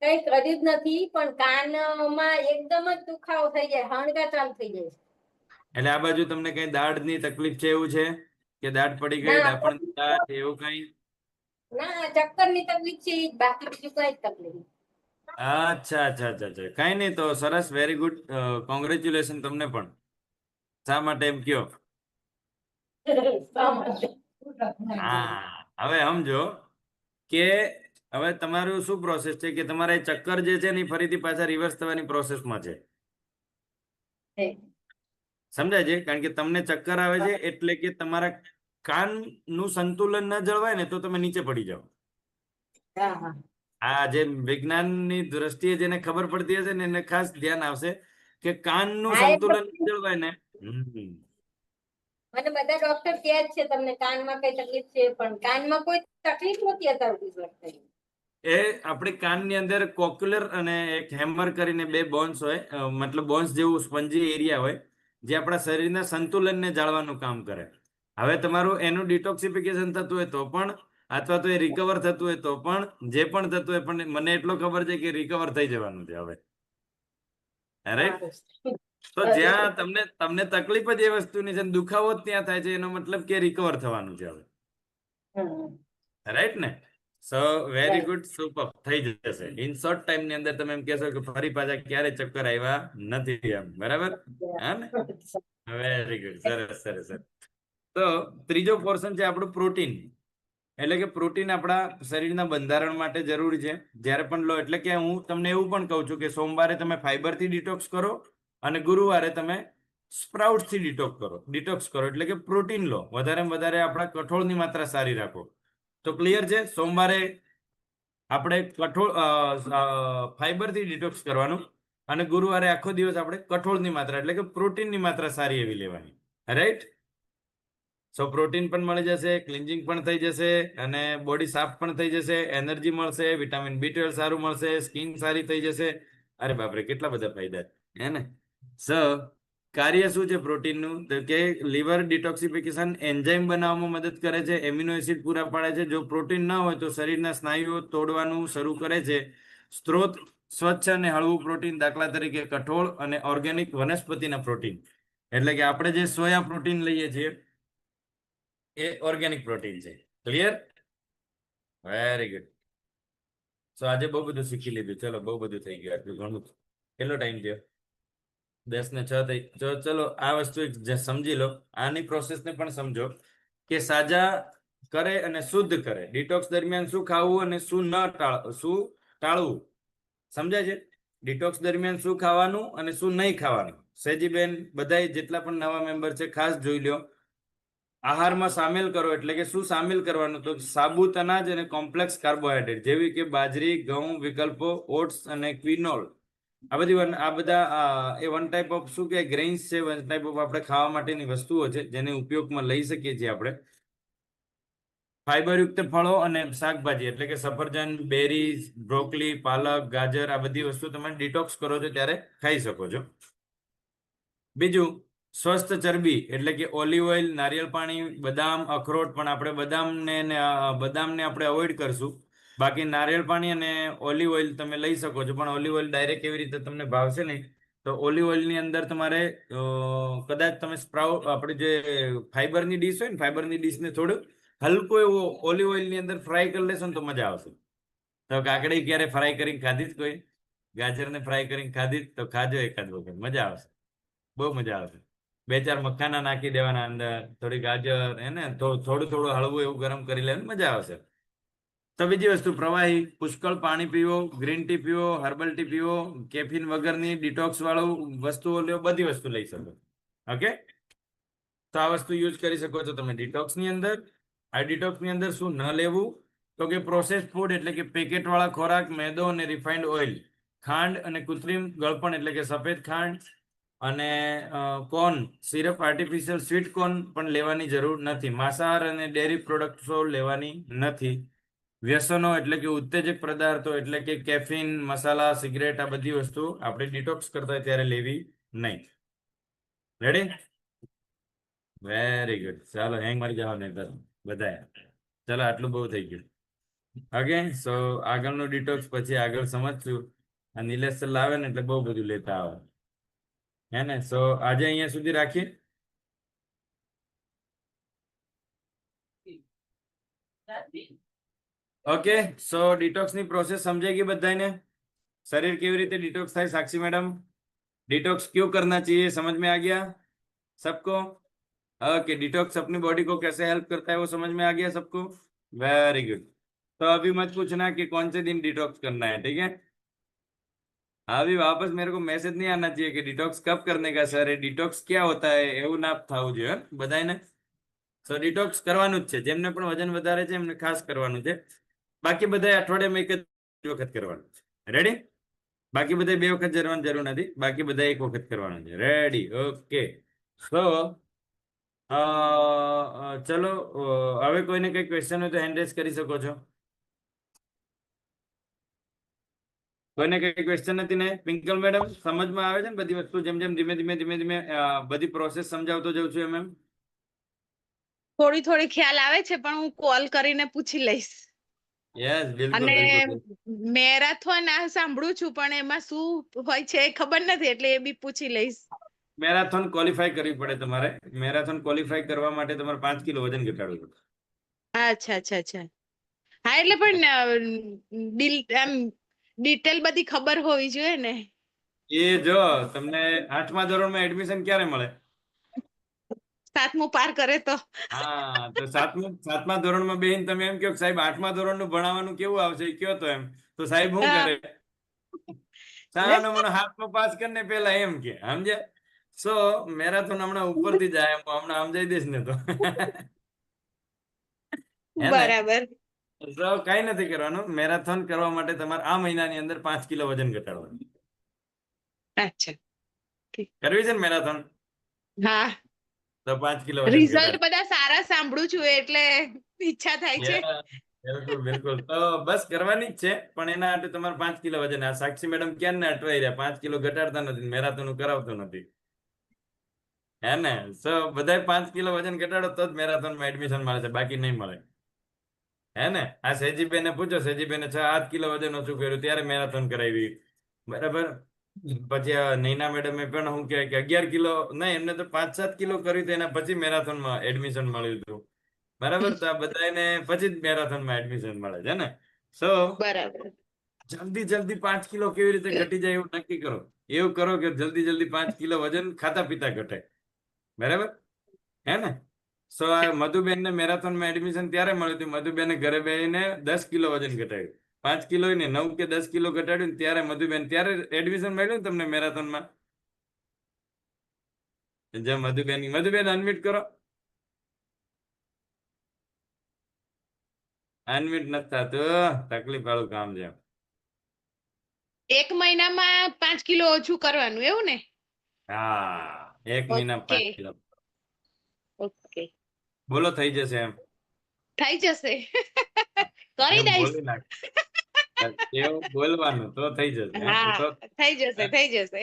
કઈ કર્યું જ નથી, પણ કાનમાં એકદમ જ દુખાવો થઈ જાય, હણગા ચાલુ થઈ જાય. એટલે આ બાજુ તમને કઈ દાઢની તકલીફ છે એવું છે કે દાઢ પડી ગઈ, દાપણની દાઢ એવું કઈ? ના, ચક્કરની તકલીફ છે, બાકી બીજું કઈ તકલીફ. અચ્છા અચ્છા અચ્છા અચ્છા, કઈ નહીં તો સરસ, વેરી ગુડ, કોંગ્રેચ્યુલેશન તમને પણ. શા માટે એમ કયો? હા, હવે સમજો કે હવે તમારું શું પ્રોસેસ છે કે તમારા ચક્કર જે છે ને ફરીથી પાછા રિવર્સ થવાની પ્રોસેસમાં છે. સમજાય છે? કારણ કે તમને ચક્કર આવે છે એટલે કે તમારા કાનનું સંતુલન ન જળવાય ને તો તમે નીચે પડી જાઓ. આ જે વિજ્ઞાનની દ્રષ્ટિએ જેને ખબર પડતી હશે ને એને ખાસ ધ્યાન આવશે કે કાનનું સંતુલન જળવાય ને. મને બધા ડોક્ટર કહે છે તમને કાનમાં કઈ તકલીફ છે, પણ કાનમાં કોઈ તકલીફ નથી અત્યારે. એ આપણી કાનની અંદર કોક્યુલર અને એક હેમર કરીને 2 બોન્સ હોય, મતલબ બોન્સ જેવું સ્પંજી એરિયા હોય જે આપણા શરીરના સંતુલનને જાળવાનું કામ કરે. હવે તમારું એનું ડિટોક્સિફિકેશન થતું હોય તો પણ, અથવા તો એ રિકવર થતું હોય તો પણ, જે પણ થતું હોય, પણ મને એટલો ખબર છે કે રિકવર થઈ જવાનું છે હવે. રાઈટ? તો જ્યાં તમને તકલીફ જ એ વસ્તુની છે, દુખાવો જ ત્યાં થાય છે, એનો મતલબ કે રિકવર થવાનું છે હવે. રાઈટ ને? સો વેરી ગુડ, સુપર, થઈ જશે ઇન શોર્ટ ટાઈમ ની અંદર. તમે એમ કહેશો કે ફરી પાછા ક્યારે ચક્કર આવ્યા નથી એમ, બરાબર? હા ને? વેરી ગુડ, સરસ સરસ. તો ત્રીજો પોર્શન છે આપણું પ્રોટીન. એટલે કે પ્રોટીન આપણા શરીરના બંધારણ માટે જરૂરી છે જ્યારે પણ લો. એટલે કે હું તમને એવું પણ કહું છું કે સોમવારે તમે ફાઈબરથી ડિટોક્સ કરો અને ગુરુવારે તમે સ્પ્રાઉટ્સથી ડિટોક્સ કરો, એટલે કે પ્રોટીન લો. વધારેમાં વધારે આપણા કઠોળની માત્રા સારી રાખો. તો ક્લિયર છે? સોમવારે આપણે ફાઈબરથી ડિટોક્સ કરવાનું અને ગુરુવારે આખો દિવસ આપણે કઠોળની માત્રા એટલે કે પ્રોટીનની માત્રા સારી એવી લેવાની. રાઈટ? પ્રોટીન પણ મળી જશે, ક્લિન્જિંગ પણ થઈ જશે, અને બોડી સાફ પણ થઈ જશે, એનર્જી મળશે, વિટામિન B12 સારું મળશે, સ્કિન સારી થઈ જશે. અરે બાપરે, કેટલા બધા ફાયદા, હે ને? કાર્ય શું છે પ્રોટીનનું? તો કે લીવર ડિટોક્સિફિકેશન એન્ઝાઇમ બનાવવામાં મદદ કરે છે, એમિનો એસિડ પૂરા પાડે છે. જો પ્રોટીન ન હોય તો શરીરના સ્નાયુઓ તોડવાનું શરૂ કરે છે. સ્ત્રોત સ્વચ્છ અને હળવું પ્રોટીન, દાખલા તરીકે કઠોળ અને ઓર્ગેનિક વનસ્પતિના પ્રોટીન. એટલે કે આપણે જે સોયા પ્રોટીન લઈએ છીએ એ ઓર્ગેનિક પ્રોટીન છે. ક્લિયર? Very good. સો આજે બહુ બધું શીખી લીધું. ચલો બહુ બધું થઈ ગયું. આટલું ઘણું. કેટલો ટાઈમ થયો? 10:06 થઈ. ચલો આ વસ્તુ સમજી લો. આની પ્રોસેસને પણ સમજો કે સાજા કરે અને શુદ્ધ કરે. ડિટોક્સ દરમિયાન શું ખાવું અને શું ટાળવું. સમજાય છે? ડિટોક્સ દરમિયાન શું ખાવાનું અને શું નહીં ખાવાનું. સેજીબેન બધાય જેટલા પણ નવા મેમ્બર છે ખાસ જોઈ લો. આહારમાં સામેલ કરો એટલે કે શું સામેલ કરવાનું? તો સાબુત અનાજ અને કોમ્પ્લેક્સ કાર્બોહાઈડ્રેટ જેવી કે બાજરી, ઘઉં વિકલ્પો, ઓટ્સ અને ક્વિનોલ. આ બધા એ વન ટાઈપ ઓફ શું કે ગ્રેઇન્સ છે. વન ટાઈપ ઓફ આપણે ખાવા માટેની વસ્તુઓ છે જેને ઉપયોગમાં લઈ શકીએ છીએ આપણે. ફાઈબરયુક્ત ફળો અને શાકભાજી એટલે કે સફરજન, બેરીઝ, બ્રોકલી, પાલક, ગાજર આ બધી વસ્તુ તમે ડિટોક્સ કરો છો ત્યારે ખાઈ શકો છો. બીજું સ્વસ્થ ચરબી એટલે કે ઓલિવ ઓઇલ, નારિયેળ પાણી, બદામ, અખરોટ. પણ આપણે બદામને આપણે અવોઇડ કરશું. બાકી નારિયેળ પાણી અને ઓલિવ ઓઇલ તમે લઈ શકો છો. પણ ઓલિવ ઓઇલ ડાયરેક્ટ એવી રીતે તમને ભાવશે નહીં. તો ઓલિવ ઓઇલની અંદર તમારે કદાચ તમે આપણે જે ફાઈબરની ડીશ હોય ને ફાઈબરની ડીશને થોડું હલકો એવો ઓલિવ ઓઇલની અંદર ફ્રાય કરી લેશો ને તો મજા આવશે. તો કાકડી ક્યારે ફ્રાય કરીને ખાધી જ કોઈ? ગાજરને ફ્રાય કરીને ખાધી જ? તો ખાજો એકાદ વખત, મજા આવશે. બહુ મજા આવશે. 2-4 મખાના નાખી દેવાના અંદર, થોડી ગાજર એને થોડું હળવું એવું ગરમ કરી લેવાનું, મજા આવશે. તો બીજી વસ્તુ પ્રવાહી, પુષ્કળ પાણી પીવો, ગ્રીન ટી પીવો, હર્બલ ટી પીવો, કેફીન વગરની ડિટોક્સ વાળું વસ્તુઓ લ્યો, બધી વસ્તુ લઈ શકો. ઓકે, તો આ વસ્તુ યુઝ કરી શકો છો તમે ડિટોક્સની અંદર. આ ડિટોક્સની અંદર શું ન લેવું? તો કે પ્રોસેસ ફૂડ એટલે કે પેકેટ વાળા ખોરાક, મેદો અને રિફાઇન્ડ ઓઇલ, ખાંડ અને કૃત્રિમ ગળપણ એટલે કે સફેદ ખાંડ અને corn syrup, artificial sweet corn પણ લેવાની જરૂર નથી. માંસાહાર અને ડેરી પ્રોડક્ટ્સો લેવાની નથી. વ્યસનો એટલે કે ઉત્તેજક પદાર્થો એટલે કે કેફીન, મસાલા, સિગરેટ આ બધી વસ્તુ આપણે ડિટોક્સ કરતા હોય ત્યારે લેવી નહીં. રેડી? Very good. ચાલો હેંગ મારી જાઓ નહીં બધા. ચાલો આટલું બહુ થઈ ગયું. ઓકે, સો આગળનું ડિટોક્સ પછી આગળ સમજશું. આ નિલેશ સર લાવે ને એટલે બહુ બધું લેતા આવે. હે ને? સો આજે અહીંયા સુધી રાખીએ. ओके, सो डिटॉक्स ની प्रोसेस समझेगी बधाने? शरीर केवी रीते डिटॉक्स થાય? साक्षी मैडम, डिटॉक्स क्यों करना चाहिए समझ में आ गया सबको? ओके, डिटॉक्स अपनी बॉडी को कैसे हेल्प करता है वो समझ में आ गया सबको? Very good. तो अभी मत पूछना कि कौन से दिन डिटॉक्स करना है, ठीक है? अभी वापस मेरे को मैसेज नहीं आना चाहिए कि डिटॉक्स कब करने का सर है, डिटॉक्स क्या होता है એવું ના થવું જોઈએ બધાને. સો ડિટોક્સ કરવાનું જ છે. જેમને પણ વજન વધારે છે એમને ખાસ કરવાનું છે. બાકી બધા અઠવાડિયામાં એક જ વખત કરવાનું છે. રેડી? બાકી બધા 2 વખત કરવાની જરૂર નથી. બાકી બધા 1 વખત કરવાનું છે. રેડી? ઓકે. સો ચલો હવે કોઈને કઈ ક્વેશ્ચન હોય તો હેન્ડ રેઝ કરી શકો છો. કોઈને કઈ ક્વેશ્ચન નથી ને? પિંકલ મેડમ સમજમાં આવે છે ને બધી વસ્તુ? જેમ જેમ ધીમે ધીમે બધી પ્રોસેસ સમજાવતો જાઉં છું એમ એમ થોડી ખ્યાલ આવે છે પણ હું કોલ કરીને પૂછી લઈશ. યસ, બિલકુલ અને બિલકુલ. મેરાથોન આ સાંભળું છું પણ એમાં શું હોય છે એ ખબર નથી એટલે એ બી પૂછી લઈશ. મેરાથોન ક્વોલિફાય કરવી પડે તમારે. મેરાથોન ક્વોલિફાય કરવા માટે તમારે 5 કિલો વજન ઘટાડવું પડે. અચ્છા. હા એટલે પણ એમ ડિટેલ બધી ખબર હોવી જોઈએ ને. એ જો તમને 8મા ધોરણમાં એડમિશન ક્યારે મળે? 7મું પાર કરે તો. હા, તો 7મા ધોરણમાં બેહીને તમે એમ કહો કે સાહેબ 8મા ધોરણનું ભણાવવાનું કેવું આવશે એ કયો તો એમ. તો સાહેબ શું કરે? સારા નંબર હાથમાં પાસ કરીને પેલા એમ કે સમજે. સો મેરાથોન હમણાં ઉપરથી જાય એમ હમણાં સમજાઈ દઈશ ને તો. બરાબર. તો કઈ નથી કરવાનું. મેરાથોન કરવા માટે તમારે આ મહિનાની અંદર 5 કિલો વજન ઘટાડવાનું. અચ્છા, કરવી છે ને મેરાથોન? હા. તો 5 કિલો વજન રિઝલ્ટ ઘટાડવાનું. બધા સારા સાંભળું છું એટલે ઈચ્છા થાય છે. બિલકુલ. તો બસ કરવાની જ છે પણ એના માટે તમારે 5 કિલો વજન. આ સાક્ષી મેડમ ક્યાં ને અટવાઈ રહ્યા, 5 કિલો ઘટાડતા નથી, મેરાથોન કરાવતો નથી. હે ને? સો બધા 5 કિલો વજન ઘટાડો તો જ મેરાથોનમાં એડમિશન મળે છે, બાકી નહીં મળે. હે ને? આ સેજીબેને પૂછો, સેજીબેને 6-8 કિલો વજન ઓછું કર્યું ત્યારે મેરાથોન કરાવી. બરાબર? પછી નૈના મેડમે પણ શું કહે કે 11 કિલો નહીં, એમને તો 5-7 કિલો કર્યું હતું, એના પછી મેરાથોનમાં એડમિશન મળ્યું હતું. બરાબર, તો આ બધાને પછી જ મેરાથોનમાં એડમિશન મળે છે ને. સો બરાબર. જલ્દી જલ્દી 5 કિલો કેવી રીતે ઘટી જાય એવું નક્કી કરો. એવું કરો કે જલ્દી જલ્દી 5 કિલો વજન ખાતા પીતા ઘટે. બરાબર હે ને. સો આ મધુબેનને મેરાથોનમાં એડમિશન ત્યારે મળ્યું હતું. મધુબેને ઘરે બેસીને 10 કિલો વજન ઘટાડ્યું. 5 કિલો ને 9 કે 10 કિલો ઘટાડ્યું ને ત્યારે મધુબેન, ત્યારે એડમિશન મળ્યું ને તમને મેરાથોનમાં. જે મધુબેન અનમ્યુટ કરો. અનમ્યુટ નથી થતું, તકલીફ વાળું કામ છે. 1 મહિનામાં 5 કિલો ઓછું કરવાનું એવું ને? હા, 1 મહિના 5 કિલો. ઓકે, બોલો થઈ જશે એમ. થઈ જશે. કરી એમ દઈશ. બોલી નાખ. એવું બોલવાનું તો થઈ જશે. હા, થઈ જશે, થઈ જશે.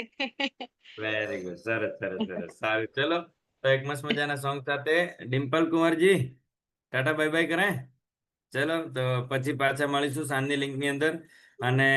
વેરી ગુડ, સરસ સરસ સરસ. સારું, ચલો તો એક મસ્ત મજાના સોંગ સાથે ડિમ્પલ કુંવરજી ટાટા બાય બાય કરે. ચલો તો પછી પાછા મળીશું સાંજની લિંક ની અંદર. અને